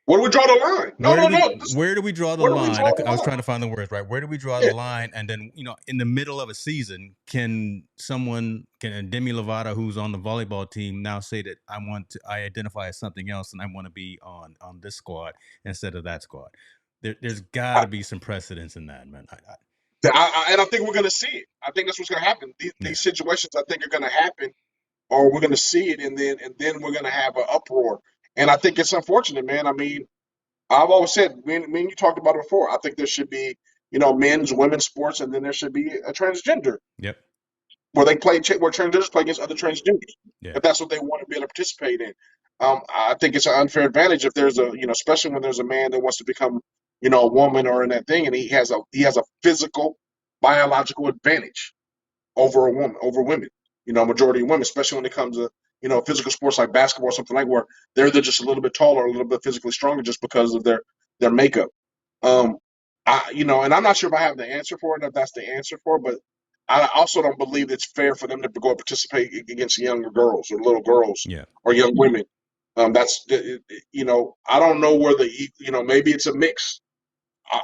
Where do we draw the line? No, where do no, we no. where do we draw the Where do we line? draw the I was line? trying to find the words, right. Where do we draw the Yeah. line? And then in the middle of a season, can a Demi Lovato who's on the volleyball team now say that I identify as something else and I want to be on this squad instead of that squad? There's got I, to be some precedence in that, man. and I think we're going to see it. I think that's what's going to happen. Yeah. These situations, I think, are going to happen, or we're going to see it, and then we're going to have an uproar. And I think it's unfortunate, man. I mean, I've always said, me and you talked about it before. I think there should be, men's, women's sports, and then there should be a transgender Yep. where where transgenders play against other transgenders Yeah. if that's what they want to be able to participate in. I think it's an unfair advantage if there's especially when there's a man that wants to become, a woman or in that thing, and he has a physical, biological advantage over a woman, over women. Majority of women, especially when it comes to physical sports like basketball or something like where they're just a little bit taller, a little bit physically stronger just because of their makeup. Um, And I'm not sure if I have the answer for it, if that's the answer for it, but I also don't believe it's fair for them to go and participate against younger girls or little girls Yeah. or young women. That's I don't know where maybe it's a mix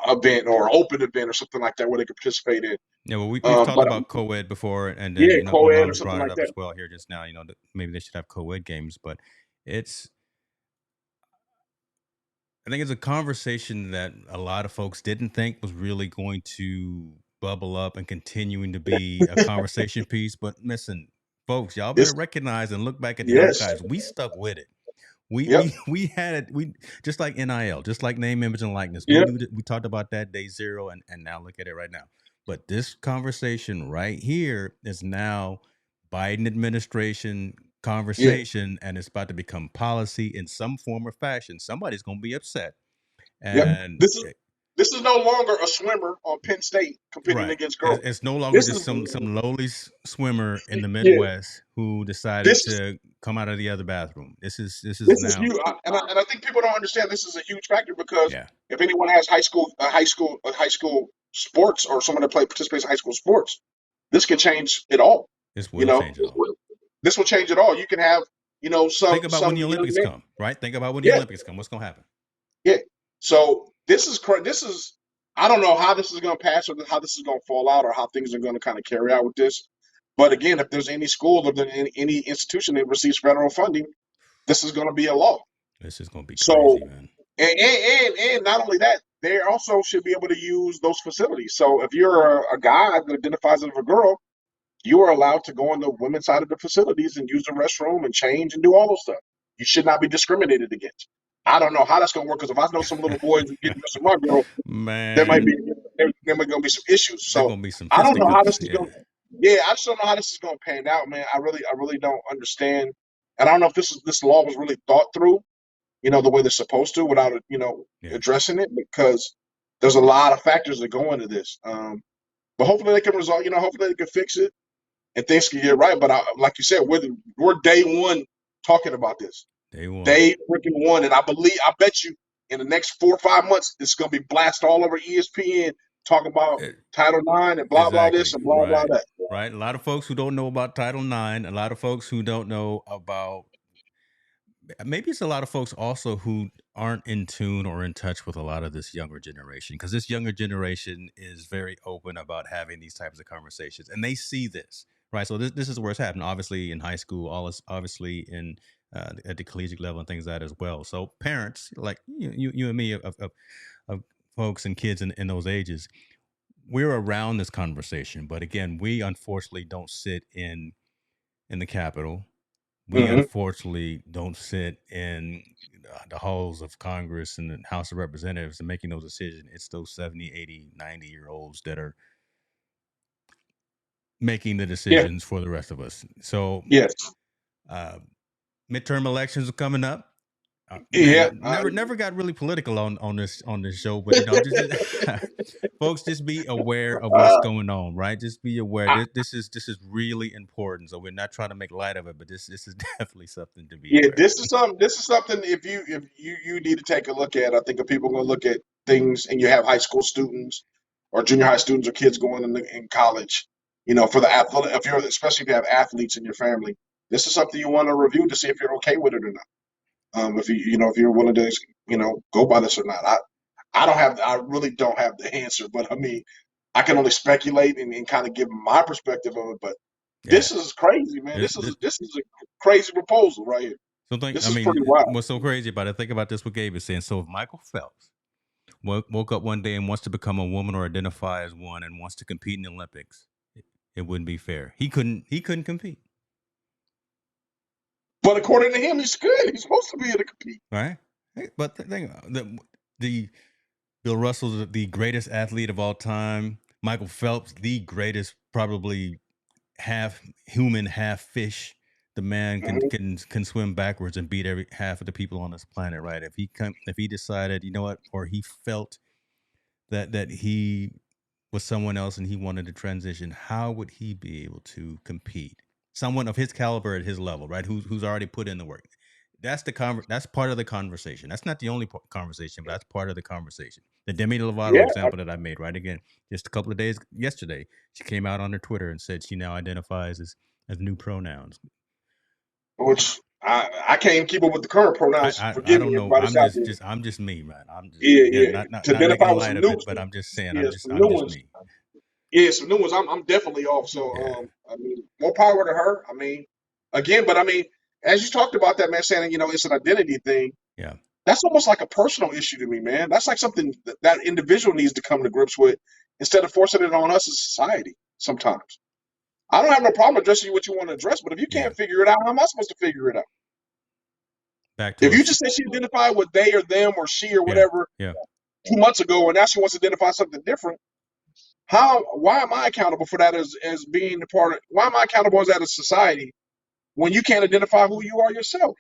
event or open event or something like that where they could participate in. Yeah, well, we've talked But about co-ed before, and then yeah, co-ed or Ramon something brought it like up as that. well here just now. Maybe they should have co-ed games, but it's I think it's a conversation that a lot of folks didn't think was really going to bubble up and continuing to be a conversation piece. But listen, folks, y'all better It's recognize and look back at the yes, archives. We stuck with it. We yep, we we had it. We just like NIL, just like name, image, and likeness. We yep, knew that we talked about that day zero, and now look at it right now. But this conversation right here is now Biden administration yeah, conversation, and it's about to become policy in some form or fashion. Somebody's going to be upset, yep. and This is no longer a swimmer on Penn State competing right, against girls. it's no longer This just is some lowly swimmer in the yeah. Midwest who decided This is to come out of the other bathroom. This is This is now, huge, and I think people don't understand this is a huge factor because yeah, if anyone has high school sports or someone that participates in high school sports, this can change it all. this You will know, change it all. this will change it all. You can have Think about when some the young Olympics men. come, right? Think about when the Yeah, Olympics come. What's going to happen? yeah. So this is I don't know how this is going to pass or how this is going to fall out or how things are going to kind of carry out with this. But again, if there's any school or any institution that receives federal funding, this is going to be a law. This is going to be So crazy, man. and not only that, they also should be able to use those facilities. So if you're a guy that identifies as a girl, you are allowed to go on the women's side of the facilities and use the restroom and change and do all those stuff. You should not be discriminated against. I don't know how that's going to work because if I know some little boys getting dressed with my girl, there might Man, be there might going to be some issues. there So going to be some I don't know how fisticuffs. this is Yeah, going. Yeah, I just don't know how this is going to pan out, man. I really don't understand, and I don't know if this law was really thought through the way they're supposed to without yeah, addressing it because there's a lot of factors that go into this. But hopefully they can resolve. Hopefully they can fix it and things can get right. But like you said, we're day one talking about this. day one. Day freaking one, and I bet you in the next 4 or 5 months, it's gonna be blasted all over ESPN talking about Eh, Title IX and blah blah this exactly, and blah blah right, that. right. A lot of folks who don't know about Title IX, a lot of folks who don't know about maybe it's a lot of folks also who aren't in tune or in touch with a lot of this younger generation because this younger generation is very open about having these types of conversations and they see this, right? So this is where it's happening, obviously in high school, all is obviously in at the collegiate level and things like that as well. So parents like you and me of folks and kids in those ages, we're around this conversation, but again, we unfortunately don't sit in the Capitol. We Mm-hmm. unfortunately don't sit in the halls of Congress and the House of Representatives and making those decisions. It's those 70, 80, 90-year olds that are making the Yeah. decisions for the rest of us. So, Yes. uh, midterm elections are coming up. Man, Yeah. I never got really political on this show, but just folks, just be aware of what's uh, going on, right? Just be aware. I, This is really important. So we're not trying to make light of it, but this is definitely something to be Yeah, aware of. this is something if you need to take a look at. I think if people are going to look at things and you have high school students or junior high students or kids going in college, for the athletic, if you're especially if you have athletes in your family, this is something you want to review to see if you're okay with it or not. If if you're willing to go by this or not. I really don't have the answer, but I mean, I can only speculate and kind of give my perspective of it. But Yeah. this is crazy, man. It- it- This is a crazy proposal right here. I This is mean, pretty wild. what's so crazy about it? Think about this. What Gabe is saying. So if Michael Phelps woke up one day and wants to become a woman or identify as one and wants to compete in the Olympics, it wouldn't be fair. He couldn't. He couldn't compete. But according to him, he's good. He's supposed to be able to compete. Right. But the thing, the Bill Russell's the greatest athlete of all time. Michael Phelps, the greatest, probably half human, half fish. The man can Mhm. can can swim backwards and beat every half of the people on this planet. Right? If he decided, you know what, or he felt that he was someone else and he wanted to transition, how would he be able to compete? Someone of his caliber at his level, right? Who's already put in the work. that's that's part of the conversation. That's not the only conversation, but that's part of the conversation. The Demi Lovato Yeah, example that I made, right? Again, just a couple of days yesterday, she came out on her Twitter and said she now identifies as new pronouns. which I can't even keep up with the current pronouns. I Forgive me, don't know. everybody out there. I'm just me, man. I'm just, Yeah, again, yeah. not To making identify with light some of new, it, but I'm just saying yeah, some I'm new just ones. me. Yeah, some new ones. I'm definitely off. So, Yeah, I mean, more power to her. I mean, again, but I mean, as you talked about that, man, saying it's an identity thing. yeah. That's almost like a personal issue to me, man. That's like something that individual needs to come to grips with instead of forcing it on us as society. Sometimes I don't have no problem addressing what you want to address, but if you Yeah. can't figure it out, how am I supposed to figure it out? Back to If our you just said she identified with they or them or she or yeah, whatever yeah. 2 months ago, and now she wants to identify something different, why am I accountable for that as being a part of? Why am I accountable as that as society when you can't identify who you are yourself?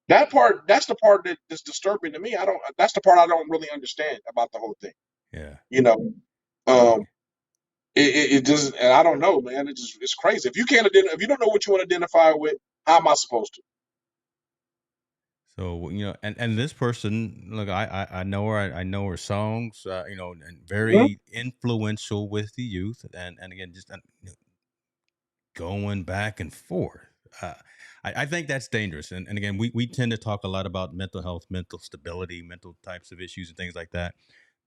That's the part that is disturbing to me. That's the part I don't really understand about the whole thing. Yeah. You know, um, it just, and I don't know, man. It's crazy. If you don't know what you want to identify with, how am I supposed to? So and this person, look, I know her. I know her songs. And Mhm. very influential with the youth. And again, just going back and forth. Uh, I think that's dangerous. And again, we tend to talk a lot about mental health, mental stability, mental types of issues, and things like that.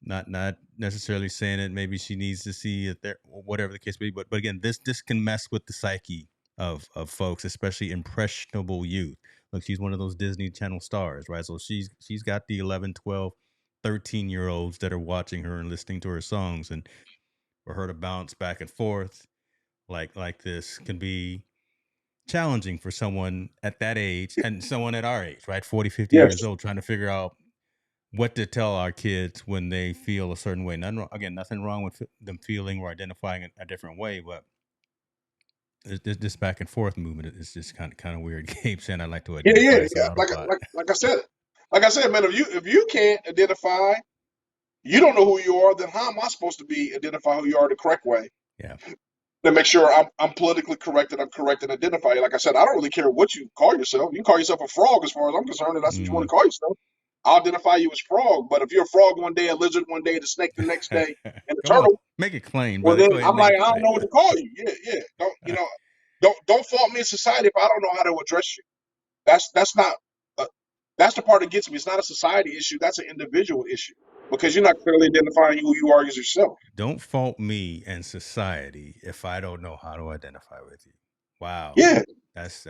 Not necessarily saying that maybe she needs to see it there, or whatever the case may be. But again, this can mess with the psyche of folks, especially impressionable youth. Look, she's one of those Disney Channel stars, right? So she's got the 11, 12, 13 year olds that are watching her and listening to her songs, and for her to bounce back and forth like this can be challenging for someone at that age and someone at our age, right? 40, 50 years Yes. old, trying to figure out what to tell our kids when they feel a certain way. Nothing wrong with them feeling or identifying a different way, but this back and forth movement is just kind of weird. Gabe saying I'd like to Yeah, yeah, identify as an yeah. Autobot. Like I said, man. If you can't identify, you don't know who you are. Then how am I supposed to be identify who you are the correct way? Yeah. To make sure I'm politically correct and I'm correct and identify you. Like I said, I don't really care what you call yourself. You can call yourself a frog as far as I'm concerned, and that's what you want to call yourself. I'll identify you as frog. But if you're a frog one day, a lizard one day, the snake the next day, and a Come on, turtle, make it plain, well brother. then Go ahead and I'm make like, it I don't plain. know what to call you. Yeah, yeah. Don't fault me in society if I don't know how to address you. That's not uh, that's the part that gets me. It's not a society issue. That's an individual issue because you're not clearly identifying who you are as yourself. Don't fault me and society if I don't know how to identify with you. Wow, Yeah. that's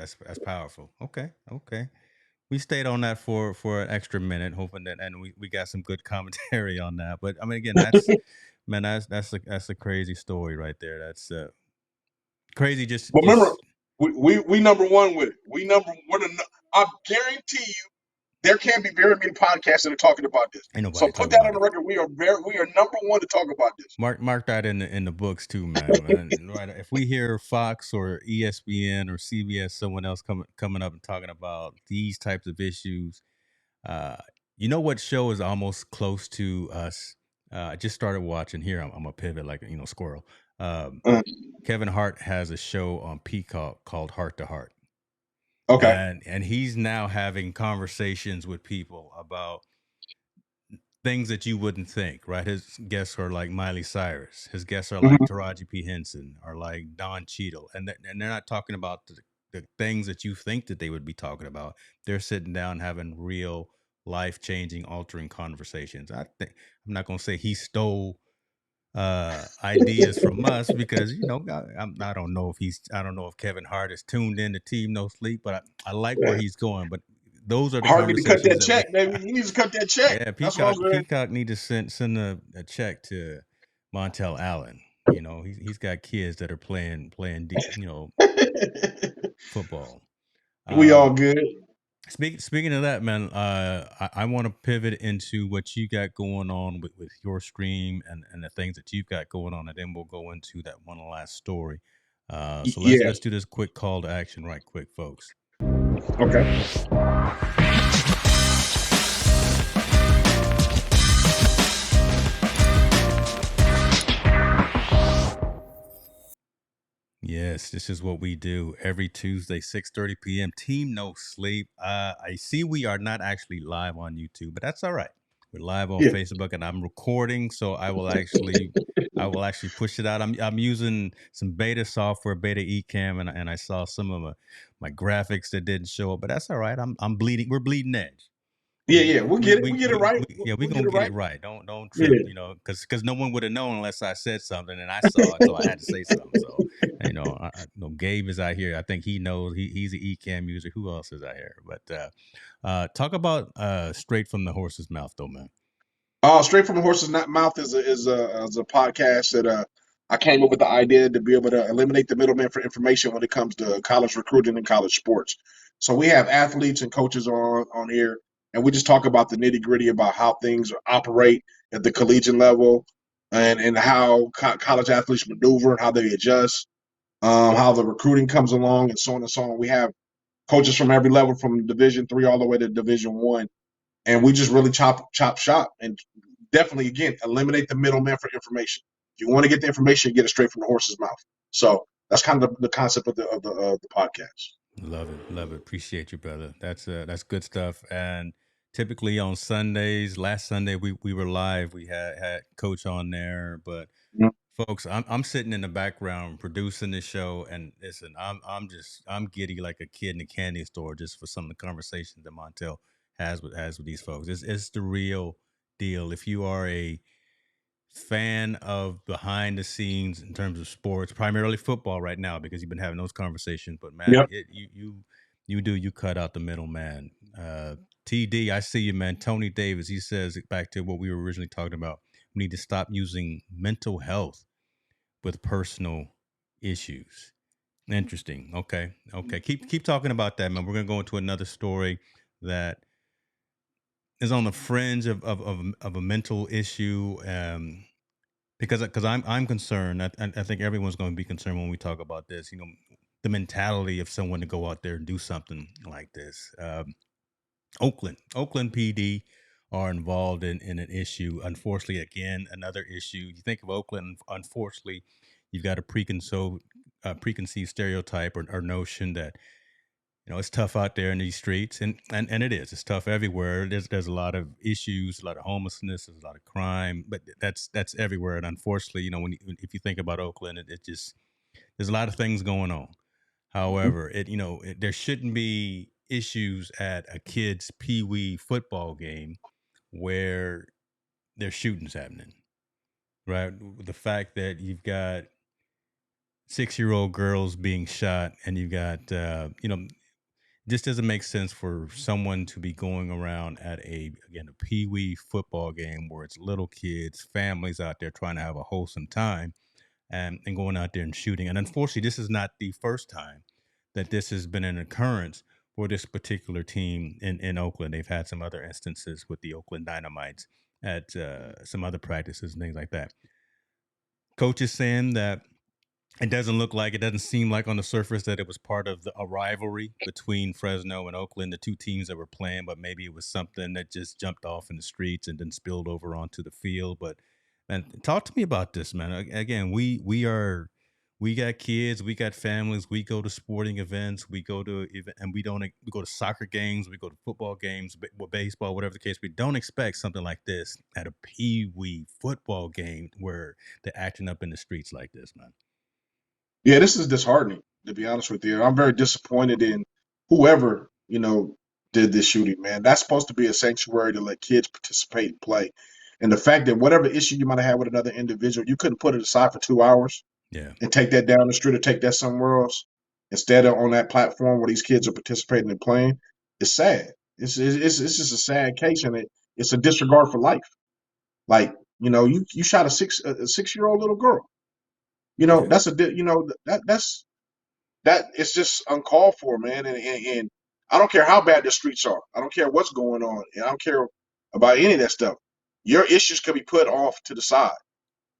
powerful. Okay, okay. We stayed on that for an extra minute, hoping that, and we got some good commentary on that. But I mean, again, that's a crazy story right there. That's crazy. But remember, Just we number one with it. I guarantee you, there can't be very many podcasts that are talking about this. ain't So nobody put talking that on about the it. record. We are number one to talk about this. Mark that in the books too, man. And right, if we hear Fox or ESPN or CBS, someone else coming up and talking about these types of issues, uh, you know what show is almost close to us? I just started watching here. I'm a pivot like squirrel. Um, Uh, Kevin Hart has a show on Peacock called Heart to Heart, okay. and he's now having conversations with people about things that you wouldn't think, right? His guests are like Miley Cyrus. His guests are like Mhm. Taraji P. Henson or like Don Cheadle. And they're not talking about the things that you think that they would be talking about. They're sitting down having real life-changing, altering conversations. I'm not going to say he stole ideas from us because I don't know if Kevin Hart is tuned in to Team No Sleep, but I like where Yeah. he's going. But those are the Hard need to cut conversations that that we check, baby. He needs to cut that check. yeah, That's what I'm saying. Peacock need to send a check to Montel Allen. He's got kids that are playing football. We all Um, good. speaking of that, man, I want to pivot into what you got going on with your stream and the things that you've got going on, and then we'll go into that one last story. So let's Yeah. let's do this quick call to action, right quick, folks. Okay. Yes, This is what we do every Tuesday, 6:30 p.m. Team No Sleep. I see we are not actually live on YouTube, but that's all right. We're live on Yeah, Facebook, and I'm recording, so I will actually push it out. I'm using some beta software, beta eCam, and I saw some of my graphics that didn't show up, but that's all right. I'm bleeding. We're bleeding edge. yeah, yeah. We'll get it. We get it right. Yeah, we We'll get gonna it get right. it right. Don't Yeah, trip, because no one would have known unless I said something, and I saw it, so I had to say something. So Gabe is out here. I think he knows. He's an Ecamm user. Who else is out here? But talk about straight from the horse's mouth, though, man. Straight from the horse's mouth is a podcast that I came up with the idea to be able to eliminate the middleman for information when it comes to college recruiting and college sports. So we have athletes and coaches on here, and we just talk about the nitty gritty about how things operate at the collegiate level, and how college athletes maneuver and how they adjust, how the recruiting comes along, and so on and so on. We have coaches from every level, from Division 3 all the way to Division 1, and we just really chop shop and definitely, again, eliminate the middleman for information. If you want to get the information, get it straight from the horse's mouth. So that's kind of the concept of the podcast. Love it, love it. Appreciate you, brother. That's good stuff. And typically on Sundays, last Sunday we were live. We had Coach on there, but Mhm. folks, I'm sitting in the background producing the show, and listen, I'm giddy like a kid in a candy store just for some of the conversations that Montel has with these folks. It's the real deal. If you are a fan of behind the scenes in terms of sports, primarily football right now, because you've been having those conversations. But man, Yep. you cut out the middleman. TD, I see you, man. Tony Davis, he says back to what we were originally talking about. We need to stop using mental health with personal issues. Interesting. Okay. Okay. Keep talking about that, man. We're gonna go into another story that is on the fringe of a mental issue. Because I'm concerned. I think everyone's going to be concerned when we talk about this. The mentality of someone to go out there and do something like this. Oakland PD are involved in an issue. Unfortunately, again, another issue. You think of Oakland, unfortunately, you've got a preconceived stereotype or notion that it's tough out there in these streets, and it is. It's tough everywhere. There's a lot of issues, a lot of homelessness, there's a lot of crime, but that's everywhere. And unfortunately, if you think about Oakland, it just there's a lot of things going on. However, there shouldn't be issues at a kid's pee wee football game where there's shootings happening, right? The fact that you've got 6-year-old girls being shot, and you've got this doesn't make sense for someone to be going around at a pee wee football game where it's little kids, families out there trying to have a wholesome time, and going out there and shooting. And unfortunately, this is not the first time that this has been an occurrence for this particular team in Oakland. They've had some other instances with the Oakland Dynamites at some other practices and things like that. Coach is saying that it doesn't seem like on the surface that it was part of a rivalry between Fresno and Oakland, the two teams that were playing, but maybe it was something that just jumped off in the streets and then spilled over onto the field. But man, talk to me about this, man. Again, we got kids, we got families, we go to sporting events, we go to and we go to soccer games, we go to football games, baseball, whatever the case. We don't expect something like this at a pee wee football game where they're acting up in the streets like this, man. Yeah, this is disheartening, to be honest with you. I'm very disappointed in whoever, did this shooting, man. That's supposed to be a sanctuary to let kids participate and play. And the fact that whatever issue you might have had with another individual, you couldn't put it aside for 2 hours Yeah. and take that down the street or take that somewhere else instead of on that platform where these kids are participating and playing. It's sad. It's just a sad case, and it's a disregard for life. Like, you shot a 6-year-old little girl. Yeah. That it's just uncalled for, man. And I don't care how bad the streets are. I don't care what's going on. And I don't care about any of that stuff. Your issues could be put off to the side,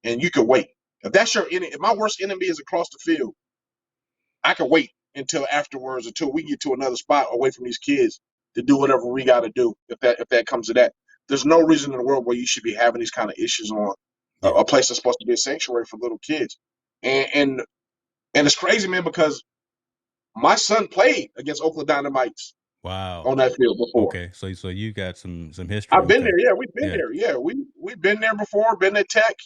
and you could wait. If that's your enemy, if my worst enemy is across the field, I can wait until afterwards, until we get to another spot away from these kids to do whatever we got to do. If that comes to that, there's no reason in the world where you should be having these kind of issues on a, Yeah. a place that's supposed to be a sanctuary for little kids. And And it's crazy, man, because my son played against Oakland Dynamites Wow. on that field before. Okay. So you got some history. I've been Okay. there. Yeah, we've been Yeah. there. Yeah, we've been there before. Been at Tech.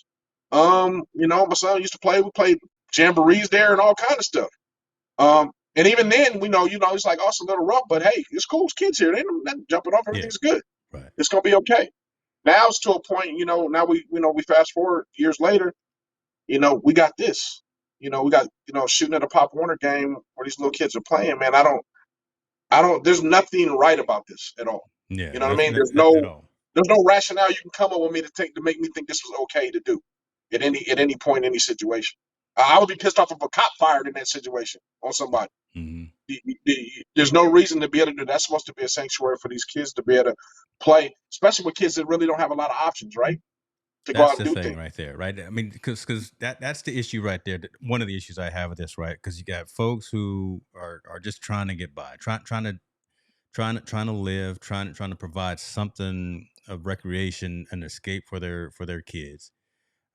My son used to play. We played jamborees there and all kind of stuff. And even then, it's like, oh, it's a little rough, but hey, it's cool. It's kids here. They ain't nothing jumping off. Yeah. Everything's good. Right. It's gonna be okay. Now it's to a point, now we fast forward years later, we got this. We got, shooting at a Pop Warner game where these little kids are playing, man. There's nothing right about this at all. Yeah. You know what I mean? At all. There's no rationale you can come up with me to make me think this was okay to do at any point, any situation. I would be pissed off if a cop fired in that situation on somebody. Mm-hmm. There's no reason to be able to do that. That's supposed to be a sanctuary for these kids to be able to play, especially with kids that really don't have a lot of options, right? To go That's out and the do thing things. right there, right? I mean, because that's the issue right there. One of the issues I have with this, right? Because you got folks who are just trying to get by, trying to live, trying to provide something of recreation and escape for their kids.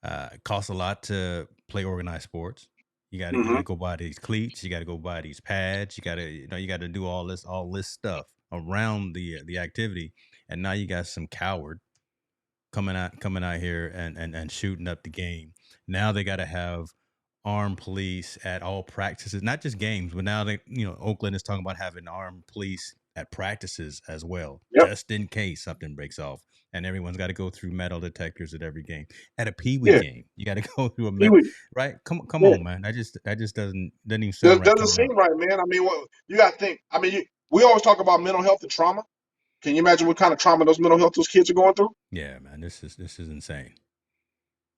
It costs a lot to play organized sports. You got Mm-hmm. to go buy these cleats. You got to go buy these pads. You got to do all this stuff around the activity. And now you got some coward coming out here and shooting up the game. Now they got to have armed police at all practices, not just games, but now Oakland is talking about having armed police at practices as well, Yep. just in case something breaks off. And everyone's got to go through metal detectors at every game. At a Pee Wee Yeah. game, you got to go through a Pee-wee. right. Come Yeah. on, man. That just doesn't even sound right Doesn't coming seem out. right, man. I mean, what you got to think. I mean, we always talk about mental health and trauma. Can you imagine what kind of trauma those kids are going through? Yeah, man. This is insane.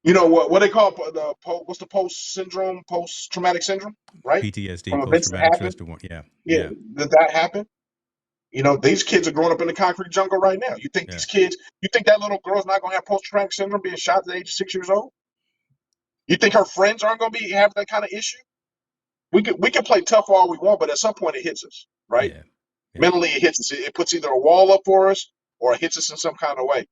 You know what they call what's the post traumatic syndrome, right? PTSD, From post events that traumatic happen. stress disorder. Yeah, Yeah, yeah, that happen. These kids are growing up in the concrete jungle right now. yeah, You think that little girl's not going to have post traumatic syndrome being shot at the age of 6 years old? You think her friends aren't going to be having that kind of issue? We can play tough all we want, but at some point it hits us, right? yeah, yeah, Mentally, it hits us. It puts either a wall up for us or it hits us in some kind of way.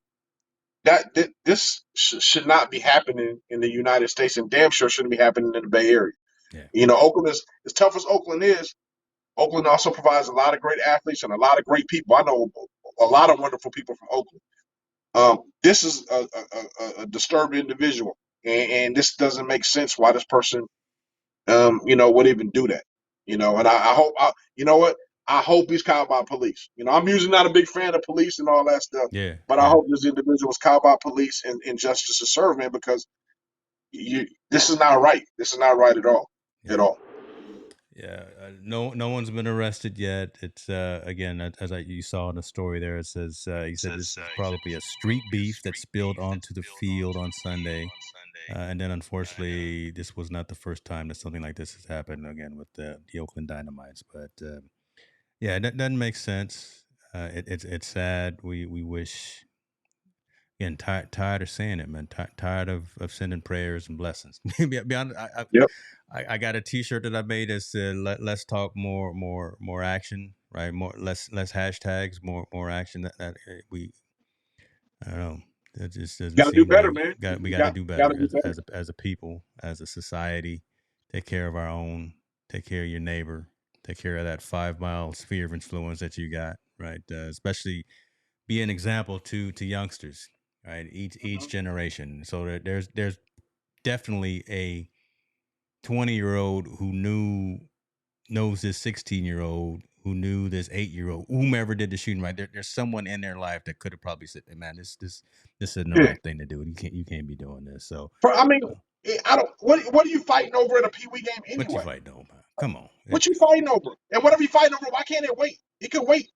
This should not be happening in the United States, and damn sure shouldn't be happening in the Bay Area. yeah. Oakland is as tough as Oakland is. Oakland also provides a lot of great athletes and a lot of great people. I know a lot of wonderful people from Oakland. This is a disturbed individual, and this doesn't make sense why this person, would even do that. And I hope, you know what? I hope he's caught by police. I'm usually not a big fan of police and all that stuff, Yeah, but I yeah, hope this individual is caught by police and justice is served, man, because this is not right. This is not right at all. At yeah, all. yeah. No one's been arrested yet. It's again, you saw in the story there. It says he said this is probably a street beef that spilled onto the field on Sunday, and then unfortunately, this was not the first time that something like this has happened again with the Oakland Dynamites. But yeah, that doesn't make sense. It's sad. We wish. Again, tired of saying it, man. Tired of sending prayers and blessings. Be honest, Yep. I got a T-shirt that I made that said let's talk more action, right? Less hashtags, more action. We I don't know. That just doesn't Got to do seem better, right. man. We You got to got do got better to do better. as a people, as a society. Take care of our own. Take care of your neighbor. Take care of that 5 mile sphere of influence that you got, right? Especially be an example to youngsters, right? Each Mhm. generation. So that there's definitely a 20-year-old who knows this 16-year-old who knew this 8-year-old, whomever did the shooting. Right there's someone in their life that could have probably said, "Man, this isn't the Yeah. right thing to do. You can't be doing this." So, I mean, uh, I don't. What are you fighting over at a Pee Wee game what you anyway? fighting over? Come on, What you fighting over? And whatever you fighting over, why can't it wait? It could wait.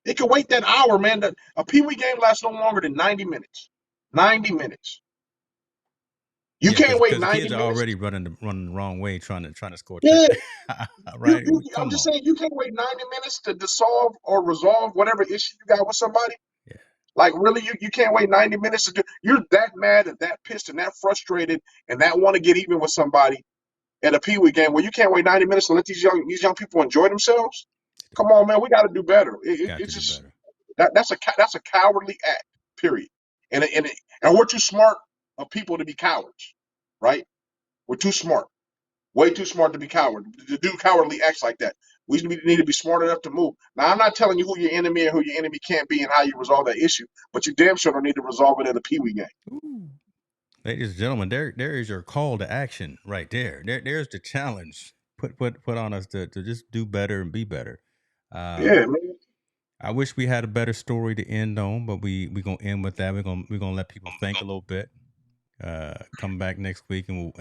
It could wait that hour, man. A Pee Wee game lasts no longer than 90 minutes. 90 minutes. You yeah, can't because wait the 90 kids are minutes. already running the wrong way, trying to score a Yeah, right? I'm Come just on, saying you can't wait 90 minutes to solve or resolve whatever issue you got with somebody. yeah, Like really, you can't wait 90 minutes to do. You're that mad and that pissed and that frustrated and that want to get even with somebody at a Pee Wee game where you can't wait 90 minutes to let these young people enjoy themselves. Come on, man, we got to do better. got It's to do just better. that's a cowardly act. Period. And we're too smart of people to be cowards, right? We're too smart. Way too smart to be coward. To do cowardly acts like that. We need to be smart enough to move. Now, I'm not telling you who your enemy and who your enemy can't be and how you resolve that issue, but you damn sure don't need to resolve it at a pee-wee game. Ooh. Ladies and gentlemen, there is your call to action right there. There's the challenge put on us to just do better and be better. Yeah, Um, man. I wish we had a better story to end on, but we gonna end with that. We're gonna let people think a little bit. Come back next week and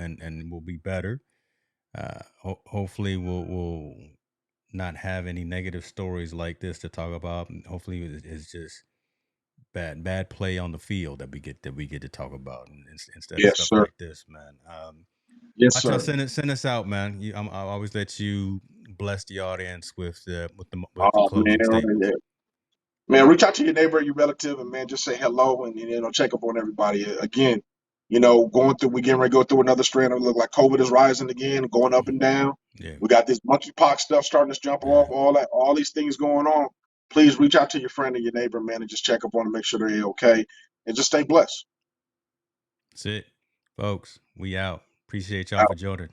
we'll be better. Hopefully we'll not have any negative stories like this to talk about. And hopefully it's just bad play on the field that we get to talk about instead of Yes, stuff sir. like this, man. Yes, Watch out, sir. send us out, man. I always let you bless the audience with the Oh man, closing statements. yeah. Man, reach out to your neighbor, your relative, and man, just say hello and check up on everybody. Again, going through, we getting ready to go through another strand of look like COVID is rising again, going up and down. Yeah, We got this monkeypox stuff starting to jump yeah. off, all these things going on. Please reach out to your friend and your neighbor, man, and just check up on them, make sure they're okay, and just stay blessed. That's it, folks. We out. Appreciate y'all for joining.